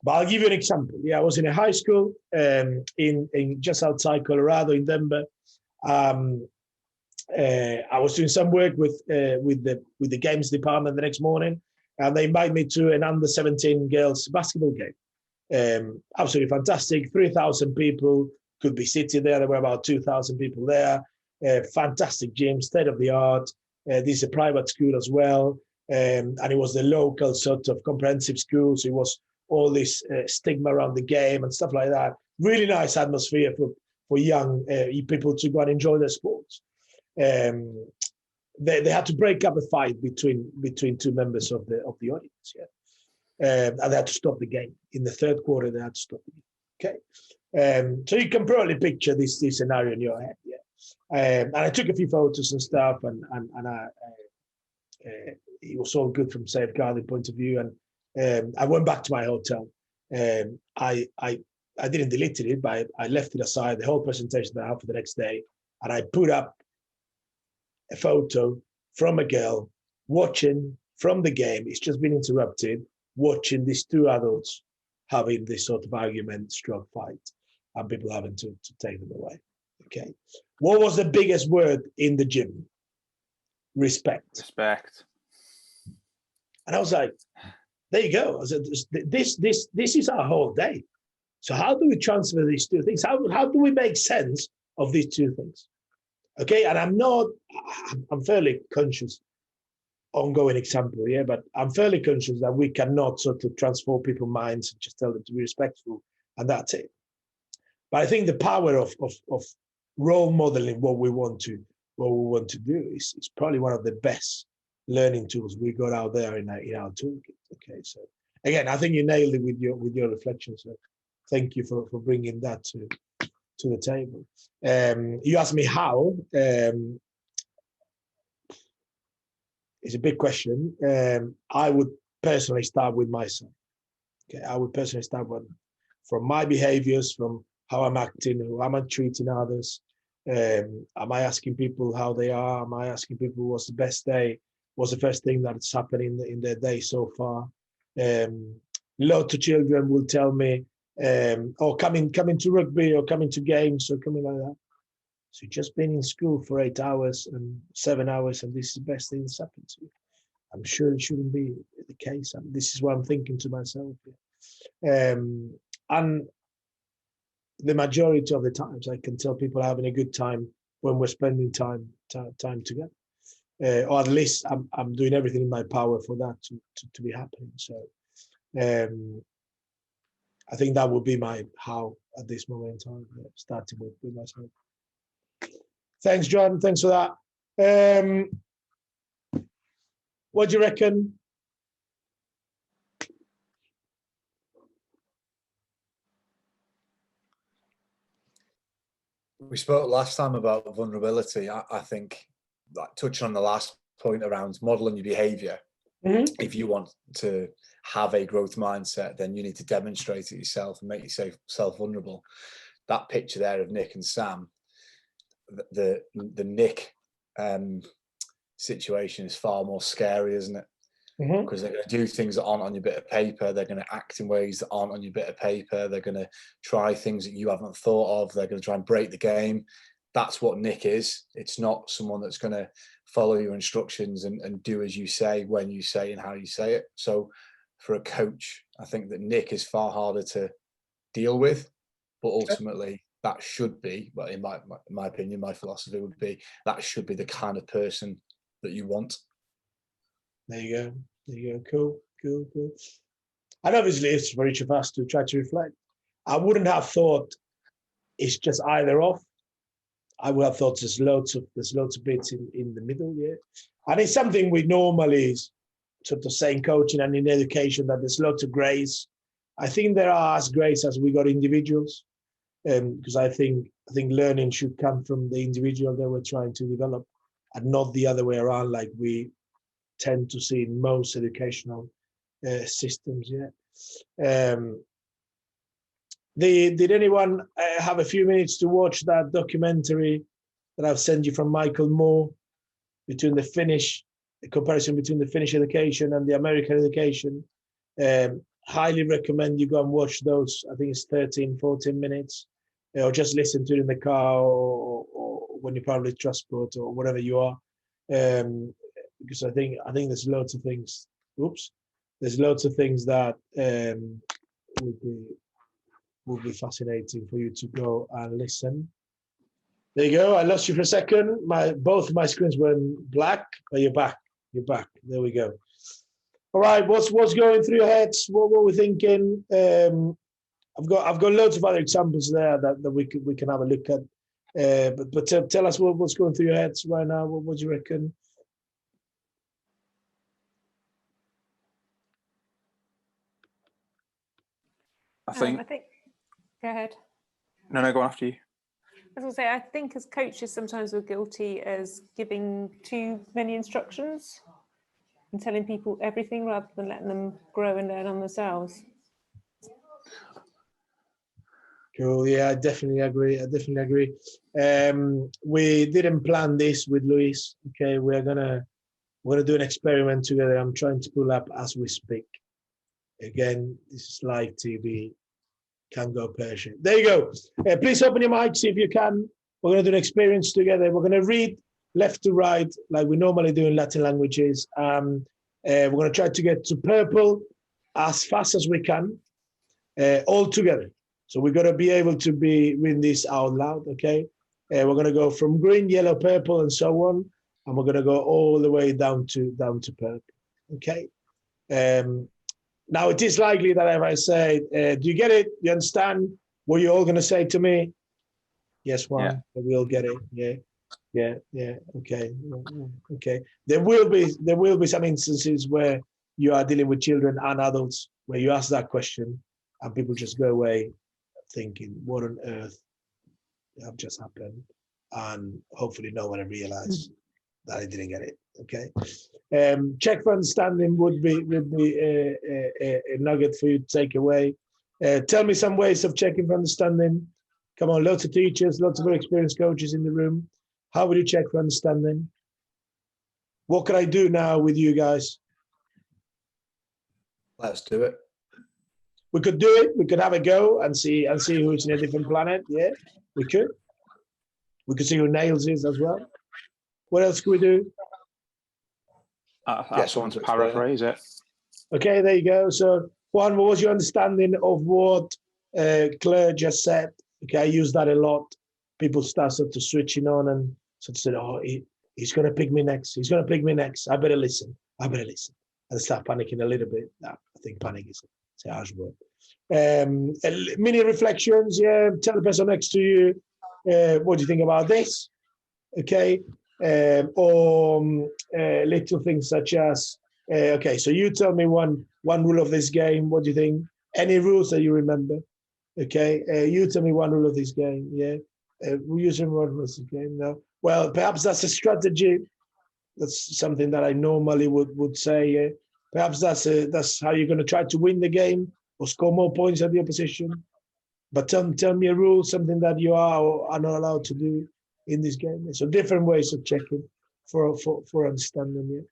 But I'll give you an example. Yeah, I was in a high school in just outside Colorado, in Denver. I was doing some work with the games department the next morning, and they invited me to an under-17 girls basketball game. Absolutely fantastic. 3,000 people could be sitting there. There were about 2,000 people there. Fantastic gym, state of the art. This is a private school as well, and it was the local sort of comprehensive school. So it was all this stigma around the game and stuff like that. Really nice atmosphere for young people to go and enjoy their sports. They had to break up a fight between two members of the audience. Yeah. And they had to stop the game. In the third quarter, they had to stop the game. Okay. So you can probably picture this scenario in your head. Yeah. And I took a few photos and stuff, and it was all good from safeguarding point of view. And I went back to my hotel. I didn't delete it, but I left it aside, the whole presentation that I had for the next day. And I put up a photo from a girl watching from the game. It's just been interrupted, watching these two adults having this sort of argument, stroke fight, and people having to take them away. Okay. What was the biggest word in the gym? Respect. Respect. And I was like, there you go. I said, this is our whole day. So how do we transfer these two things? How do we make sense of these two things? Okay. And I'm fairly conscious, ongoing example, yeah, but I'm fairly conscious that we cannot sort of transform people's minds and just tell them to be respectful, and that's it. But I think the power of role modeling what we want to do is probably one of the best learning tools we got out there in our toolkit. Okay, so again, I think you nailed it with your reflections. So thank you for bringing that to the table. You asked me how. It's a big question. I would personally start with myself. Okay, I would personally start from my behaviors, from how I'm acting, how am I treating others. Am I asking people how they are? Am I asking people what's the best day? What's the first thing that's happened in their day so far? Lots of children will tell me, or coming to rugby or coming to games or coming like that. So you've just been in school for 8 hours and 7 hours, and this is the best thing that's happened to you. I'm sure it shouldn't be the case. And this is what I'm thinking to myself. And the majority of the times, I can tell people are having a good time when we're spending time together. Or at least I'm doing everything in my power for that to be happening. So I think that would be my how at this moment in time, starting with myself. Thanks, John. Thanks for that. What do you reckon? We spoke last time about vulnerability. I think, like, touching on the last point around modeling your behavior, if you want to have a growth mindset, then you need to demonstrate it yourself and make yourself vulnerable. That picture there of Nick and Sam, the Nick situation is far more scary, isn't it? Because they're going to do things that aren't on your bit of paper. They're going to act in ways that aren't on your bit of paper. They're going to try things that you haven't thought of. They're going to try and break the game. That's what Nick is. It's not someone that's going to follow your instructions and do as you say, when you say, and how you say it. So for a coach, I think that Nick is far harder to deal with, but ultimately that should be, well, in my opinion, my philosophy would be, that should be the kind of person that you want. There you go. Cool. And obviously it's for each of us to try to reflect. I wouldn't have thought it's just either off. I would have thought there's loads of bits in the middle, yeah. And it's something we normally sort of say in coaching and in education, that there's lots of grace. I think there are as grace as we got individuals, because I think learning should come from the individual that we're trying to develop, and not the other way around, like we tend to see in most educational systems. Did anyone have a few minutes to watch that documentary that I've sent you from Michael Moore between the comparison between the Finnish education and the American education? Highly recommend you go and watch those. I think it's 13-14 minutes, or just listen to it in the car or when you public transport or whatever you are. Because I think there's loads of things. There's loads of things that would be fascinating for you to go and listen. There you go. I lost you for a second. Both my screens went black, but you're back. There we go. All right. What's going through your heads? What we're thinking? I've got loads of other examples there that we can have a look at. But tell us what's going through your heads right now. What do you reckon? I think. Go ahead. No, go on after you. As I say, I think as coaches sometimes we're guilty as giving too many instructions and telling people everything rather than letting them grow and learn on themselves. Cool. Yeah, I definitely agree. We didn't plan this with Luis. Okay, we're gonna do an experiment together. I'm trying to pull up as we speak. Again, this is live TV. Can go Persian. There you go. Please open your mic, see if you can. We're going to do an experience together. We're going to read left to right like we normally do in Latin languages. We're going to try to get to purple as fast as we can, all together. So we're going to be able to be reading this out loud, okay? We're going to go from green, yellow, purple, and so on. And we're going to go all the way down to purple, okay? Now, it is likely that if I say, do you get it? You understand what you're all going to say to me? Yes, one. Yeah. We all get it. Yeah. Okay. There will be some instances where you are dealing with children and adults where you ask that question and people just go away thinking, what on earth have just happened? And hopefully no one will realize that I didn't get it. Okay. Check for understanding would be a nugget for you to take away. Tell me some ways of checking for understanding. Come on, lots of teachers, lots of very experienced coaches in the room. How would you check for understanding? What can I do now with you guys? Let's do it. We could do it. We could have a go and see who's in a different planet. Yeah, we could. We could see who nails is as well. What else could we do? Get someone to paraphrase it. Okay, there you go. So, Juan, what was your understanding of what Claire just said? Okay, I use that a lot. People start sort of switching on and sort of said, "Oh, he's going to pick me next. He's going to pick me next. I better listen. And start panicking a little bit. I think panic is a harsh word. Mini reflections. Yeah, tell the person next to you, what do you think about this? Okay. Or little things such as, okay, so you tell me one rule of this game. What do you think? Any rules that you remember? Okay, you tell me one rule of this game. Yeah. we using one was the game now. Well, perhaps that's a strategy. That's something that I normally would say. Perhaps that's how you're going to try to win the game or score more points than the opposition. But tell me a rule, something that you are or are not allowed to do in this game. So different ways of checking for understanding.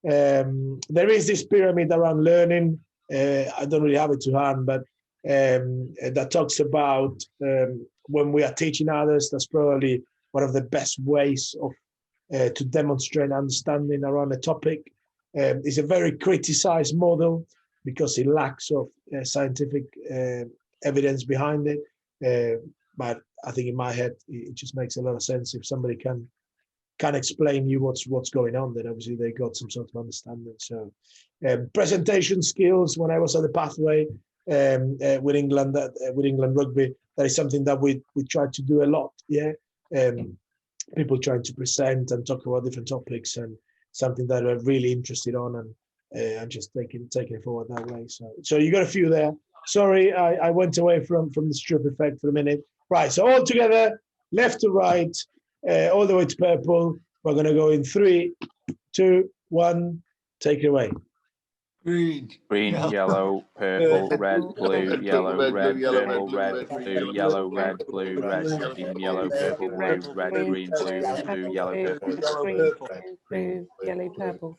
There is this pyramid around learning. I don't really have it to hand, but that talks about when we are teaching others. That's probably one of the best ways of to demonstrate understanding around a topic. It's a very criticized model because it lacks of scientific evidence behind it. But I think in my head, it just makes a lot of sense. If somebody can explain you what's going on, then obviously they got some sort of understanding. So presentation skills, when I was at the pathway with England rugby, that is something that we tried to do a lot. Yeah. People trying to present and talk about different topics, and something that I'm really interested on, and I'm just taking it forward that way. So you got a few there. Sorry, I went away from the strip effect for a minute. Right, so all together, left to right, all the way to purple. We're going to go in 3, 2, 1. Take it away. Green, yellow, purple, red, blue, yellow, red, purple, red, blue, yellow, red, blue, red, green, yellow, purple, blue, red, green, blue, yellow, purple. Green, yellow, purple.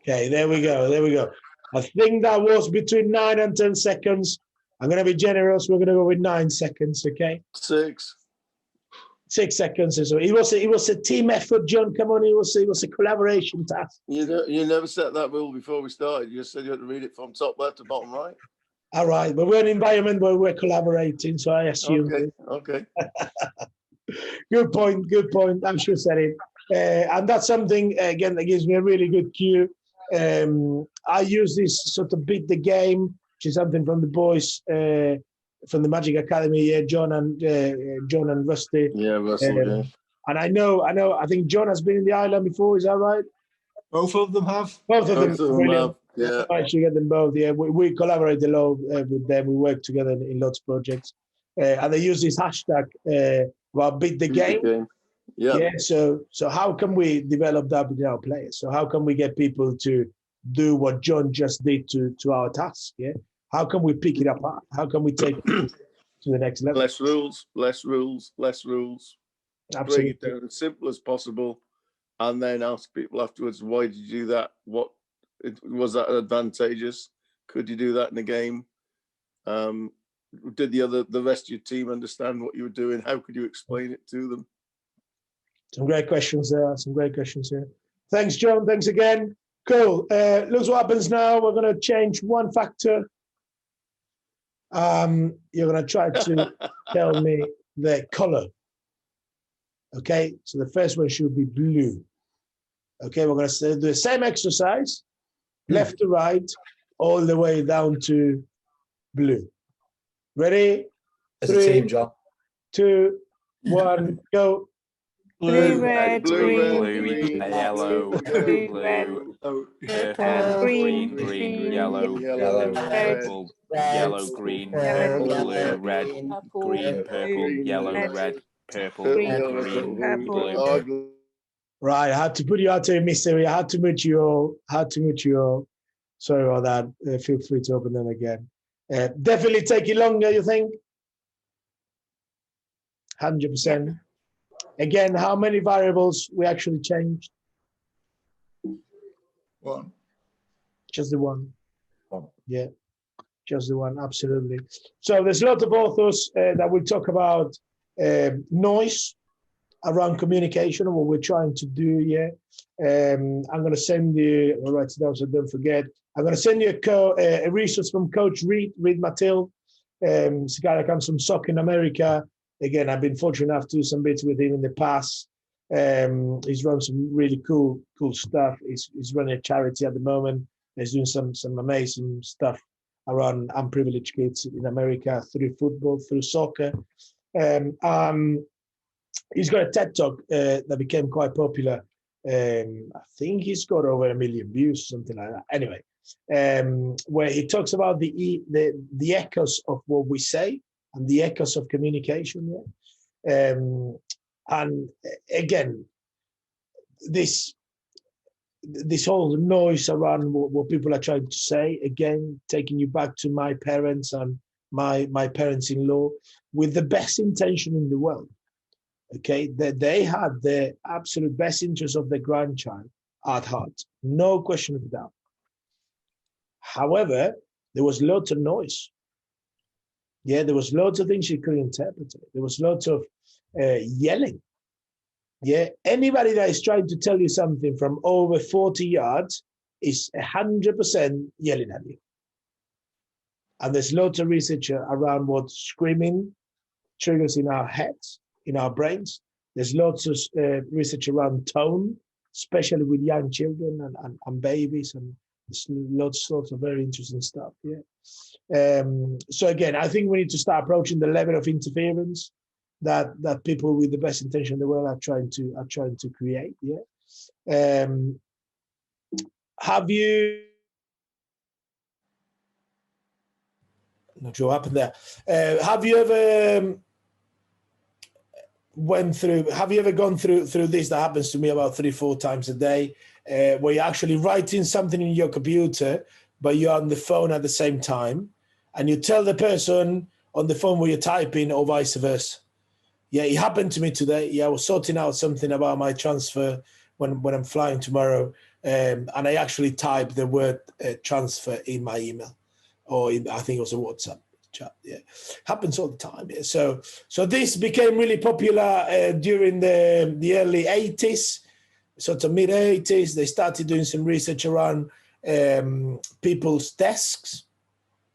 Okay, there we go. I think that was between 9 and 10 seconds. I'm going to be generous. We're going to go with 9 seconds, okay? 6. 6 seconds. So it was a team effort, John. Come on, it was a collaboration task. You never set that rule before we started. You just said you had to read it from top left to bottom right. All right, but we're in an environment where we're collaborating, so I assume. Okay. Good point. I'm sure said it. And that's something, again, that gives me a really good cue. I use this sort of beat the game, which is something from the boys from the Magic Academy, John and Rusty. Yeah, Russell, yeah. And I think John has been in the island before, is that right? Both of them have. Both of them have, yeah. I actually get them both, yeah. We collaborate a lot with them. We work together in lots of projects. And they use this hashtag about beat the game. Yeah. So how can we develop that with our players? So how can we get people to do what John just did to our task? Yeah. How can we pick it apart? How can we take it to the next level? Less rules. Absolutely. Bring it down as simple as possible, and then ask people afterwards, why did you do that? What was that advantageous? Could you do that in the game? Did the rest of your team understand what you were doing? How could you explain it to them? Some great questions there. Thanks, John. Thanks again. Cool. Look what happens now. We're going to change one factor. You're going to try to tell me the color. Okay. So the first one should be blue. Okay. We're going to do the same exercise, left to right, all the way down to blue. Ready? As a team, John. 2, 1, go. Blue, red, green, yellow, blue, purple, green, yellow, purple, yellow, green, blue, red, green, purple, yellow, red, purple, green, blue. Right, I had to put you out to a mystery. I had to mute you all. Sorry about that. Feel free to open them again. Definitely take it longer, you think? 100%. Again, how many variables we actually changed? 1. Just the one. Yeah, just the one, absolutely. So there's a lot of authors that will talk about noise around communication and what we're trying to do here. I'm going to send you, I'll write it down so don't forget. I'm going to send you a resource from Coach Reed Matilde. It's a guy that comes from soccer in America. Again, I've been fortunate enough to do some bits with him in the past. He's run some really cool stuff. He's running a charity at the moment. He's doing some amazing stuff around unprivileged kids in America through football, through soccer. He's got a TED Talk that became quite popular. I think he's got over 1 million views, something like that. Anyway, where he talks about the echoes of what we say and the echoes of communication. And again, this whole noise around what people are trying to say, again, taking you back to my parents and my parents-in-law, with the best intention in the world. Okay, that they had the absolute best interest of their grandchild at heart, no question of doubt. However, there was lots of noise. Yeah, there was lots of things you couldn't interpret. There was lots of yelling. Yeah, anybody that is trying to tell you something from over 40 yards is 100% yelling at you. And there's lots of research around what screaming triggers in our heads, in our brains. There's lots of research around tone, especially with young children and babies, and there's lots of very interesting stuff. Yeah. So again, I think we need to start approaching the level of interference that people with the best intention in the world are trying to create. Yeah. Have you? Not sure what happened there. Have you ever have you ever gone through this? That happens to me about 3-4 times a day, where you're actually writing something in your computer, but you're on the phone at the same time, and you tell the person on the phone where you're typing, or vice versa. Yeah, it happened to me today. Yeah, I was sorting out something about my transfer when I'm flying tomorrow, and I actually typed the word transfer in my email, or I think it was a WhatsApp chat. Yeah, happens all the time. Yeah. So this became really popular during the early 80s, sort of mid 80s. They started doing some research around people's desks,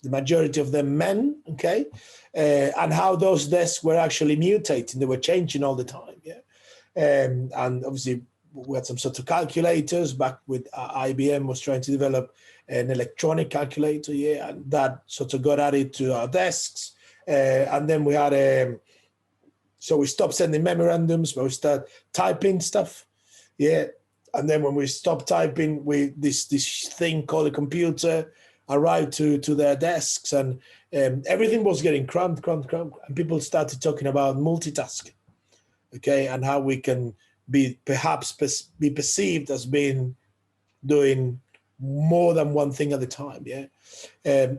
the majority of them men, okay, and how those desks were actually mutating. They were changing all the time. Yeah, and obviously we had some sort of calculators back with IBM was trying to develop an electronic calculator, yeah, and that sort of got added to our desks. And then we had, so we stopped sending memorandums, but we started typing stuff, yeah. And then when we stopped typing, this thing called a computer arrived to their desks, and everything was getting cramped, and people started talking about multitasking, okay, and how we can be perceived as being doing more than one thing at a time. Yeah,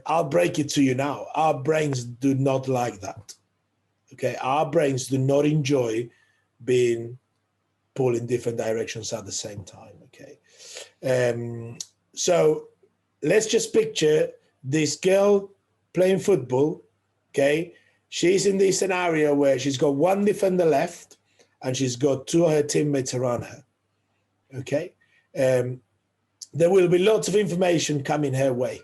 I'll break it to you now. Our brains do not like that. Okay, our brains do not enjoy being pulled in different directions at the same time. Okay, so let's just picture this girl playing football. Okay, she's in this scenario where she's got one defender left, and she's got 2 of her teammates around her. Okay. There will be lots of information coming her way.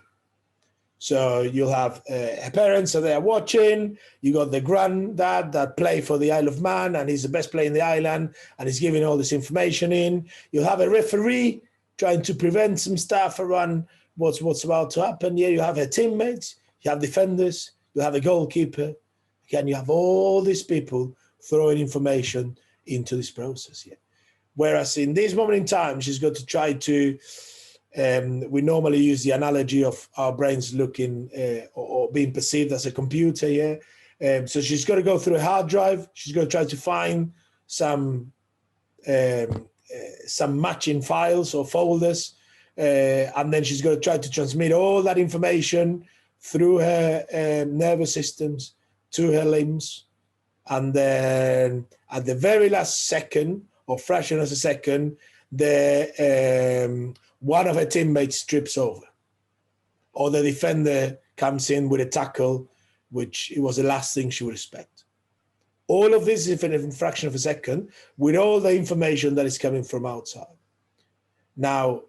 So you'll have her parents are there watching. You got the granddad that play for the Isle of Man, and he's the best player in the island, and he's giving all this information in. You'll have a referee trying to prevent some stuff around what's about to happen. Yeah, you have her teammates, you have defenders, you have a goalkeeper. Again, you have all these people throwing information into this process. Yeah. Whereas in this moment in time, she's got to try to. We normally use the analogy of our brains looking or being perceived as a computer. Yeah. So she's got to go through a hard drive. She's got to try to find some matching files or folders, and then she's got to try to transmit all that information through her nervous systems to her limbs. And then at the very last second, or fraction of a second, one of her teammates trips over, or the defender comes in with a tackle, which it was the last thing she would expect. All of this is in a fraction of a second, with all the information that is coming from outside. Now,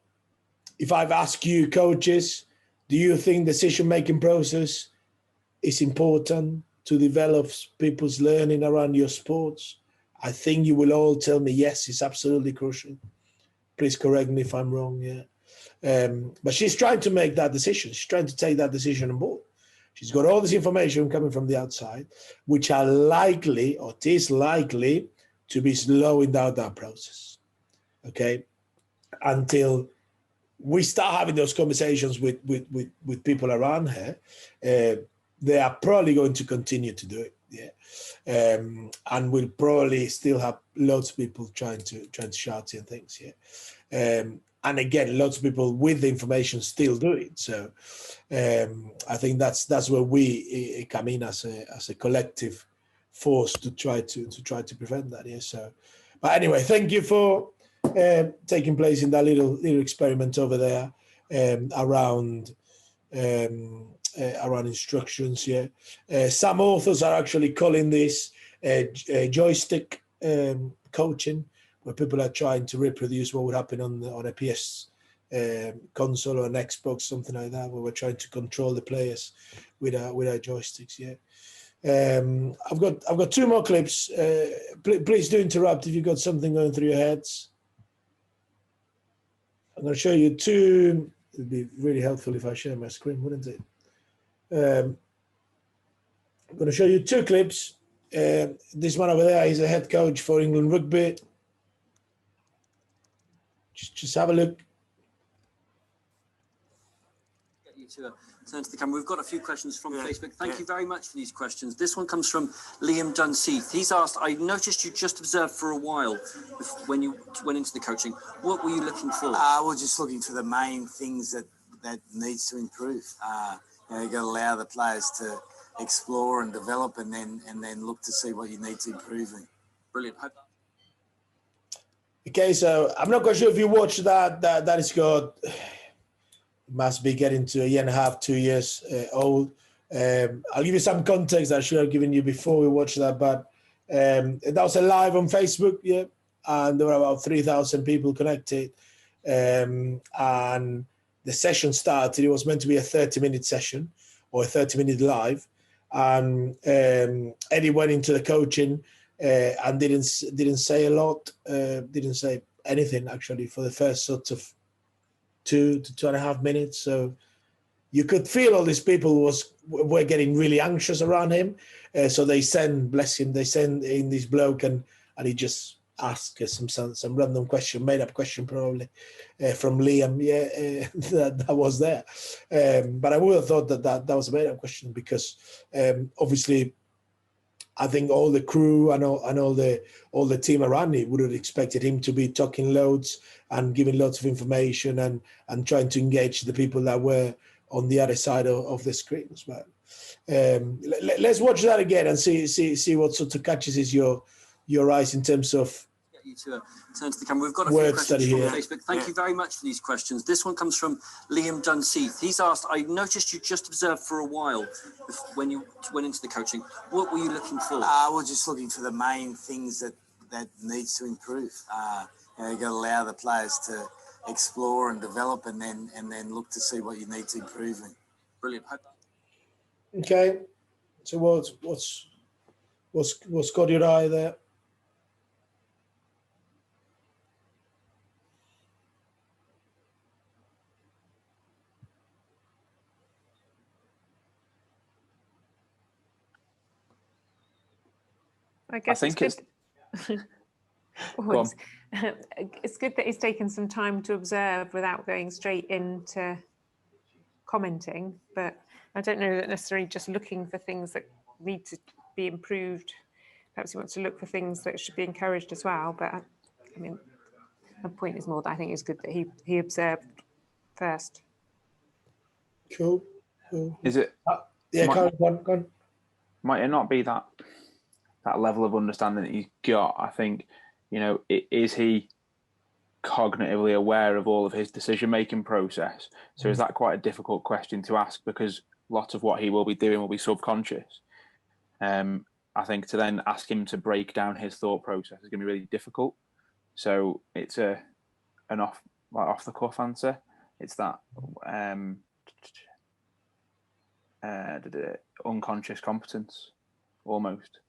if I've asked you, coaches, do you think decision-making process is important to develop people's learning around your sports? I think you will all tell me, yes, it's absolutely crucial. Please correct me if I'm wrong, yeah. But she's trying to make that decision. She's trying to take that decision on board. She's got all this information coming from the outside, which are likely, or it is likely, to be slowing down that process, okay? Until we start having those conversations with people around her, they are probably going to continue to do it. Yeah, and we'll probably still have lots of people trying to shout and things. Yeah, and again, lots of people with the information still do it. So I think that's where we come in as a collective force to try to prevent that. Yeah. So, but anyway, thank you for taking place in that little experiment over there around instructions. Yeah, some authors are actually calling this joystick coaching, where people are trying to reproduce what would happen on a PS console or an Xbox, something like that, where we're trying to control the players with our joysticks. Yeah. I've got 2 more clips. Please do interrupt if you've got something going through your heads. I'm going to show you 2. It'd be really helpful if I share my screen, wouldn't it? I'm going to show you 2 clips. This one over there is a head coach for England Rugby. Just have a look. Get you to turn to the camera. We've got a few questions from Facebook. Thank you very much for these questions. This one comes from Liam Dunseith. He's asked, I noticed you just observed for a while when you went into the coaching. What were you looking for? We're just looking for the main things that needs to improve. You've got to allow the players to explore and develop, and then look to see what you need to improve in. Brilliant. Okay, so I'm not quite sure if you watched that. That is got, must be getting to 1.5, 2 years old. I'll give you some context I should have given you before we watched that, but that was a live on Facebook, yeah, and there were about 3,000 people connected, and the session started. It was meant to be a 30-minute session or a 30-minute live, and Eddie went into the coaching and didn't say a lot, didn't say anything actually for the first sort of 2 to 2.5 minutes. So you could feel all these people were getting really anxious around him. So they send, bless him, they send in this bloke and he just asked some random question, made up question probably from Liam. Yeah, that was there. But I would have thought that was a made up question because obviously I think all the crew and all the team around him would have expected him to be talking loads and giving lots of information and trying to engage the people that were on the other side of the screen as well. Let's watch that again and see what sort of catches your eyes in terms of get you to turn to the camera. We've got a few questions from Facebook. Thank you very much for these questions. This one comes from Liam Dunseith. He's asked, I noticed you just observed for a while when you went into the coaching. What were you looking for? We're just looking for the main things that needs to improve. You've got to allow the players to explore and develop, and then look to see what you need to improve in. Brilliant. Okay, so what's caught your eye there? I guess think it's it's good that he's taken some time to observe without going straight into commenting, but I don't know that necessarily just looking for things that need to be improved. Perhaps he wants to look for things that should be encouraged as well, but I mean, the point is more that I think it's good that he observed first. Cool. Is it? Yeah, go on. Might it not be that level of understanding that he's got? I think, is he cognitively aware of all of his decision-making process? So is that quite a difficult question to ask, because a lot of what he will be doing will be subconscious. I think to then ask him to break down his thought process is going to be really difficult. So it's an off the cuff answer. It's that unconscious competence, almost.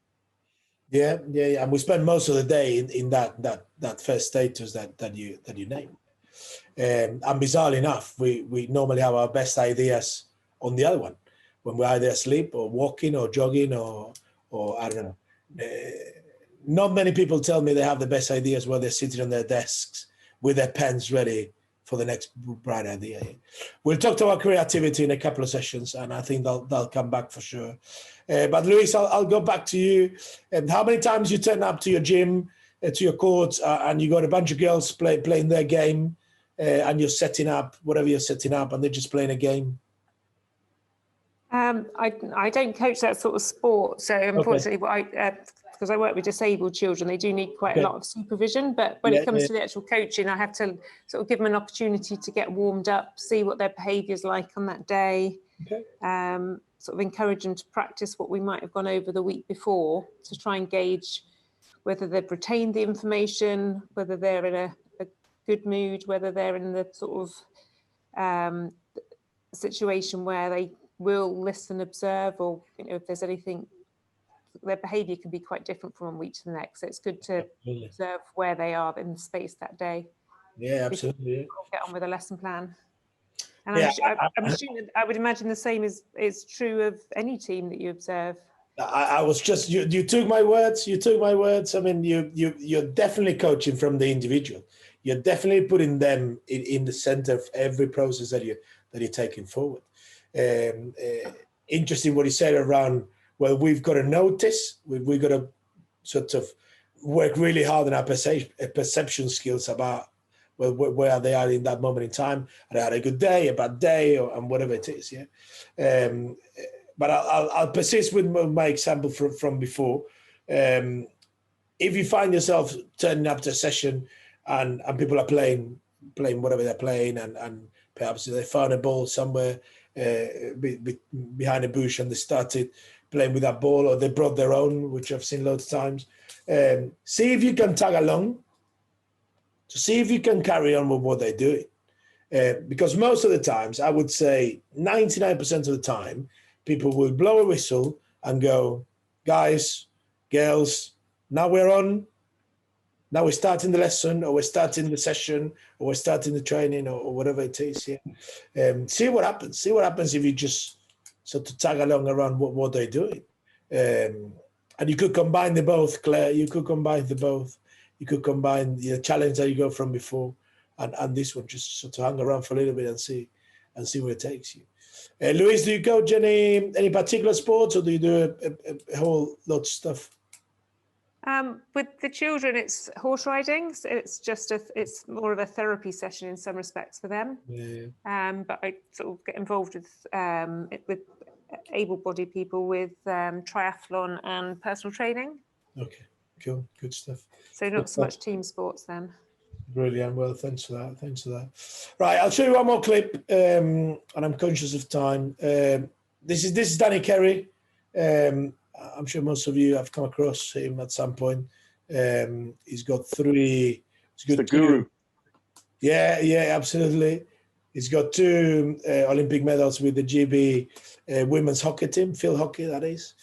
Yeah, and we spend most of the day in that first status that you name. And bizarrely enough, we normally have our best ideas on the other one, when we're either asleep or walking or jogging or I don't know. Not many people tell me they have the best ideas when they're sitting on their desks with their pens ready for the next bright idea. We'll talk about creativity in a couple of sessions, and I think they'll come back for sure. But Luis, I'll go back to you. How many times you turn up to your gym, to your courts, and you got a bunch of girls playing their game, and you're setting up whatever you're setting up, and they're just playing a game? I don't coach that sort of sport, so unfortunately, because I work with disabled children, they do need quite a lot of supervision. But when it comes to the actual coaching, I have to sort of give them an opportunity to get warmed up, see what their behaviour is like on that day, sort of encourage them to practice what we might have gone over the week before to try and gauge whether they've retained the information, whether they're in a good mood, whether they're in the sort of situation where they will listen, observe, or if there's anything. Their behaviour can be quite different from one week to the next, so it's good to observe where they are in the space that day. Yeah, absolutely. Yeah. Get on with a lesson plan. And I'm assuming, I would imagine the same is true of any team that you observe. I was just you took my words. You took my words. I mean, you're definitely coaching from the individual. You're definitely putting them in the center of every process that you're taking forward. Interesting what you said around. Well, we've got to notice. We've got to sort of work really hard on our perception skills about where they are in that moment in time. Are they had a good day, a bad day, and whatever it is. Yeah. But I'll persist with my example from before. If you find yourself turning up to a session and people are playing whatever they're playing, and perhaps they found a ball somewhere behind a bush and they started playing with that ball, or they brought their own, which I've seen loads of times. See if you can tag along, to see if you can carry on with what they're doing. Because most of the times, I would say 99% of the time, people will blow a whistle and go, guys, girls, now we're on. Now we're starting the lesson, or we're starting the session, or we're starting the training, or whatever it is. Yeah. See what happens. See what happens if you just sort of tag along around what they're doing. And you could combine the both, Claire. You could combine the both. You could combine the challenge that you got from before and this one, just sort of hang around for a little bit and see where it takes you. Luis, do you coach any particular sports, or do you do a whole lot of stuff? With the children, it's horse riding. So it's more of a therapy session in some respects for them. Yeah. But I sort of get involved with able-bodied people with triathlon and personal training. Okay, cool, good stuff. So not so much team sports then. Brilliant. Well, thanks for that. Thanks for that. Right, I'll show you one more clip, and I'm conscious of time. This is Danny Kerry. I'm sure most of you have come across him at some point. He's got three. He's got the guru. Yeah, absolutely. He's got 2 Olympic medals with the GB women's hockey team, field hockey, that is.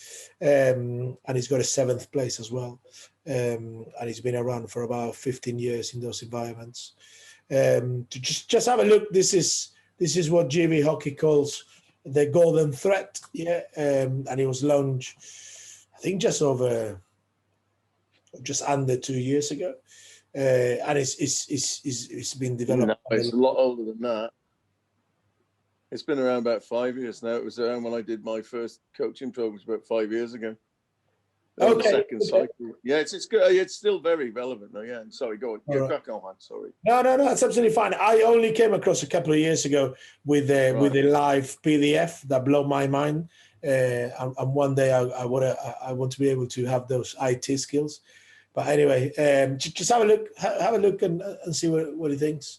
And he's got a 7th place as well. And he's been around for about 15 years in those environments. To just have a look. This is what GB hockey calls the golden thread. Yeah, and it was launched, I think, just under 2 years ago. And it's been developed. No, it's a lot older than that. It's been around about 5 years now. It was around when I did my first coaching programs about 5 years ago. Okay. The second cycle. Yeah, it's good. It's still very relevant though. Yeah. Sorry, go on. Yeah, crack on, man. Sorry. No, that's absolutely fine. I only came across a couple of years ago with a live PDF that blew my mind. And one day I want to be able to have those IT skills. But anyway, just have a look and see what he thinks.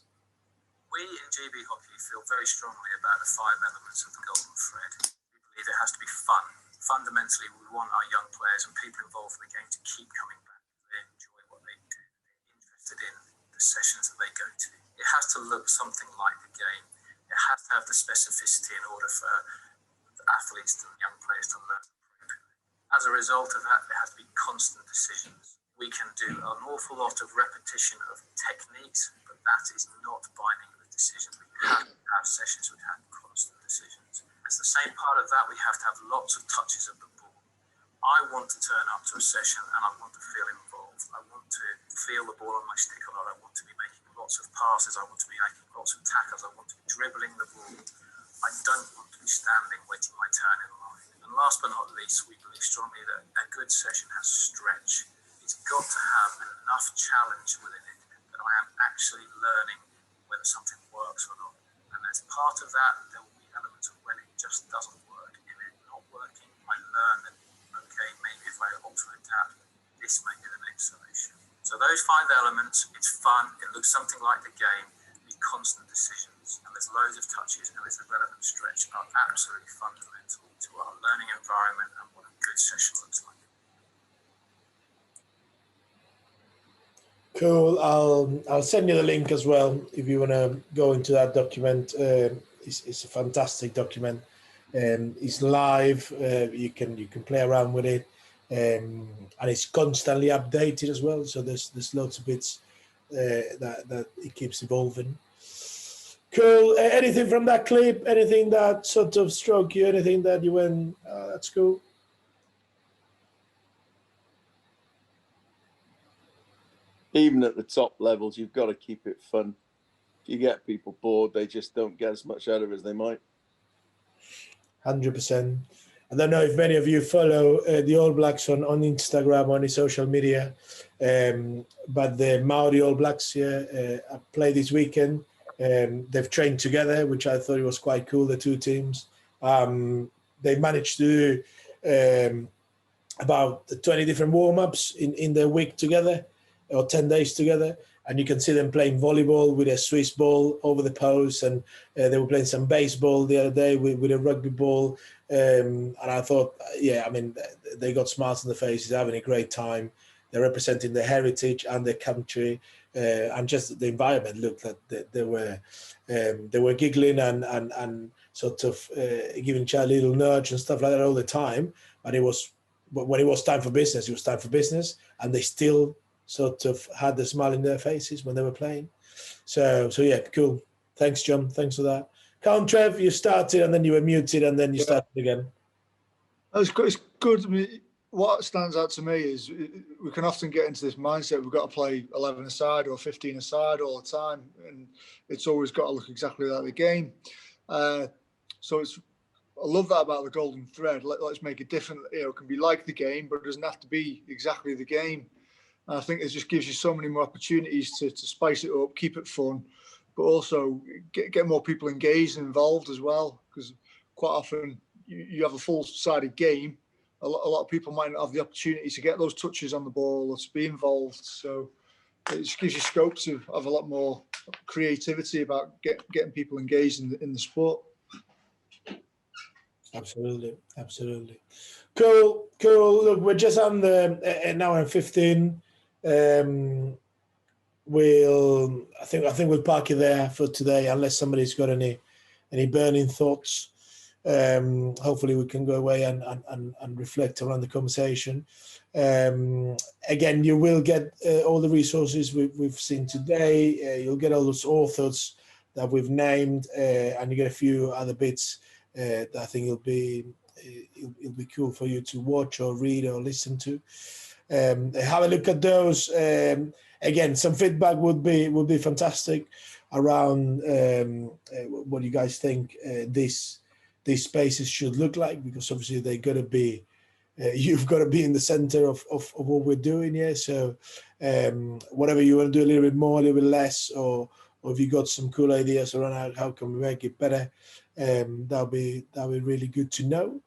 We in GB Hockey feel very strongly about the 5 elements of the golden thread. We believe it has to be fun. Fundamentally, we want our young players and people involved in the game to keep coming back. They enjoy what they do. They're interested in the sessions that they go to. It has to look something like the game. It has to have the specificity in order for the athletes and young players to learn appropriately. As a result of that, there has to be constant decisions. We can do an awful lot of repetition of techniques, but that is not binding the decisions. We have to have sessions which have constant decisions. As the same part of that, we have to have lots of touches of the ball. I want to turn up to a session and I want to feel involved. I want to feel the ball on my stick a lot. I want to be making lots of passes. I want to be making lots want some tackles, I want to be dribbling the ball. I don't want to be standing waiting my turn in line. And last but not least, we believe strongly that a good session has stretch. It's got to have enough challenge within it that I am actually learning whether something works or not. And as part of that, there will be elements of when it just doesn't work. If it's not working, I learn that, okay, maybe if I alter and adapt, this may be the next solution. So those 5 elements, it's fun, it looks something like the game, the constant decisions, and there's loads of touches, and there's a relevant stretch are absolutely fundamental to our learning environment and what a good session looks like. Cool. I'll send you the link as well if you want to go into that document. It's a fantastic document. It's live. You can play around with it, and it's constantly updated as well. So there's lots of bits that it keeps evolving. Cool. Anything from that clip? Anything that sort of struck you? Anything that you went, oh, that's cool? Even at the top levels, you've got to keep it fun. If you get people bored, they just don't get as much out of it as they might. 100%. I don't know if many of you follow the All Blacks on Instagram, on the social media, but the Maori All Blacks here play this weekend. They've trained together, which I thought it was quite cool, the two teams. They managed to do about 20 different warm-ups in their week together, or 10 days together, and you can see them playing volleyball with a Swiss ball over the post, and they were playing some baseball the other day with a rugby ball, and I thought, yeah, I mean, they got smiles on their faces, having a great time. They're representing their heritage and their country, and just the environment looked like they were giggling and sort of giving each other a little nudge and stuff like that all the time, but when it was time for business, it was time for business, and they still sort of had the smile in their faces when they were playing. So yeah, cool. Thanks, John. Thanks for that. Count Trev, you started and then you were muted and then you started again. It's good. I mean, what stands out to me is we can often get into this mindset we've got to play 11 aside or 15 aside all the time, and it's always got to look exactly like the game. So I love that about the golden thread. Let's make it different. It can be like the game, but it doesn't have to be exactly the game. And I think it just gives you so many more opportunities to spice it up, keep it fun, but also get more people engaged and involved as well. Because quite often you have a full-sided game. A lot of people might not have the opportunity to get those touches on the ball or to be involved. So it just gives you scope to have a lot more creativity about getting people engaged in the sport. Absolutely. Cool. Look, we're just on an hour and 15. I think we'll park it there for today, unless somebody's got any burning thoughts. Hopefully we can go away and reflect around the conversation. Again, you will get all the resources we've seen today. You'll get all those authors that we've named, and you get a few other bits that I think it'll be cool for you to watch or read or listen to. Have a look at those. Again, some feedback would be fantastic around what you guys think these spaces should look like, because obviously they got to be. You've got to be in the center of what we're doing here. So whatever you want to do, a little bit more, a little bit less, or if you got some cool ideas around how can we make it better, that'll be really good to know.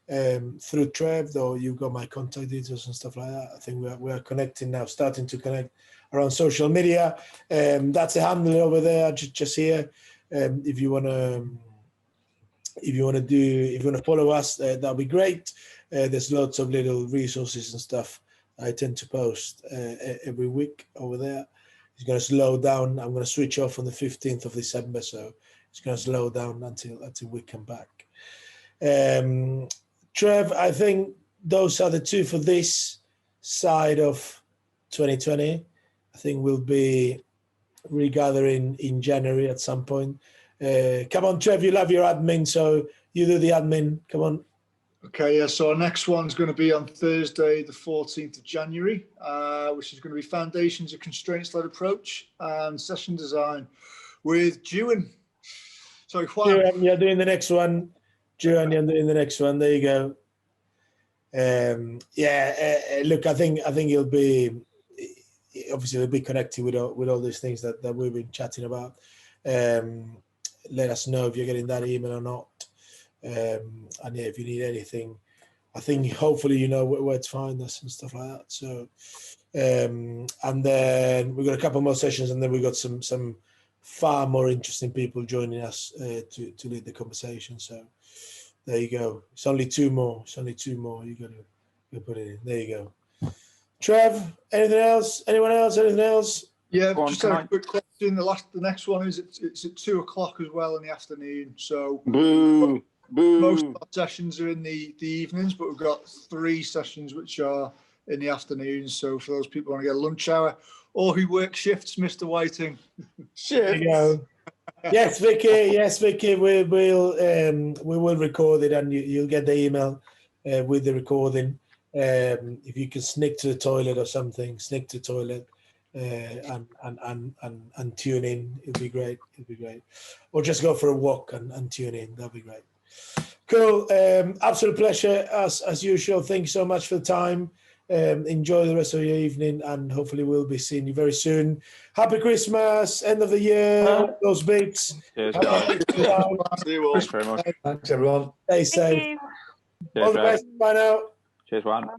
Through Trev, though, you've got my contact details and stuff like that. I think we're connecting now, starting to connect around social media. That's a handle over there, just here. If you want to follow us, that'll be great. There's lots of little resources and stuff I tend to post every week over there. It's going to slow down. I'm going to switch off on the 15th of December, so it's going to slow down until we come back. Trev, I think those are the two for this side of 2020. I think we'll be regathering in January at some point. Come on, Trev, you love your admin, so you do the admin. Come on. Okay, yeah, so our next one's going to be on Thursday, the 14th of January, which is going to be Foundations of Constraints-Led Approach and Session Design. with Juan. Sorry, Juan. Juan, you're doing the next one. Juan, you're doing the next one. There you go. Look, I think he'll be, obviously he'll be connected with all these things that we've been chatting about. Let us know if you're getting that email or not. And yeah, if you need anything, I think hopefully you know where to find us and stuff like that. So, and then we've got a couple more sessions, and then we've got some far more interesting people joining us to lead the conversation. So there you go. It's only two more. You got to put it in. There you go. Trev, anything else? Anyone else? Anything else? Yeah, just a quick question. The next one is it's at 2:00 as well in the afternoon. So most of our sessions are in the evenings, but we've got 3 sessions which are in the afternoons. So for those people who want to get a lunch hour or who work shifts, Mr. Whiting. There you go. Yes, Vicky. We will record it, and you'll get the email with the recording. If you can sneak to the toilet or something, sneak to the toilet. And tune in, it'll be great. Or just go for a walk and tune in, that'll be great. Cool. Absolute pleasure as usual. Thank you so much for the time. Enjoy the rest of your evening, and hopefully we'll be seeing you very soon. Happy Christmas, end of the year, those bits. Cheers, guys. See you all. Thanks very much. Thanks, everyone. Stay safe. Cheers, All the best. Bye now. Cheers, Juan.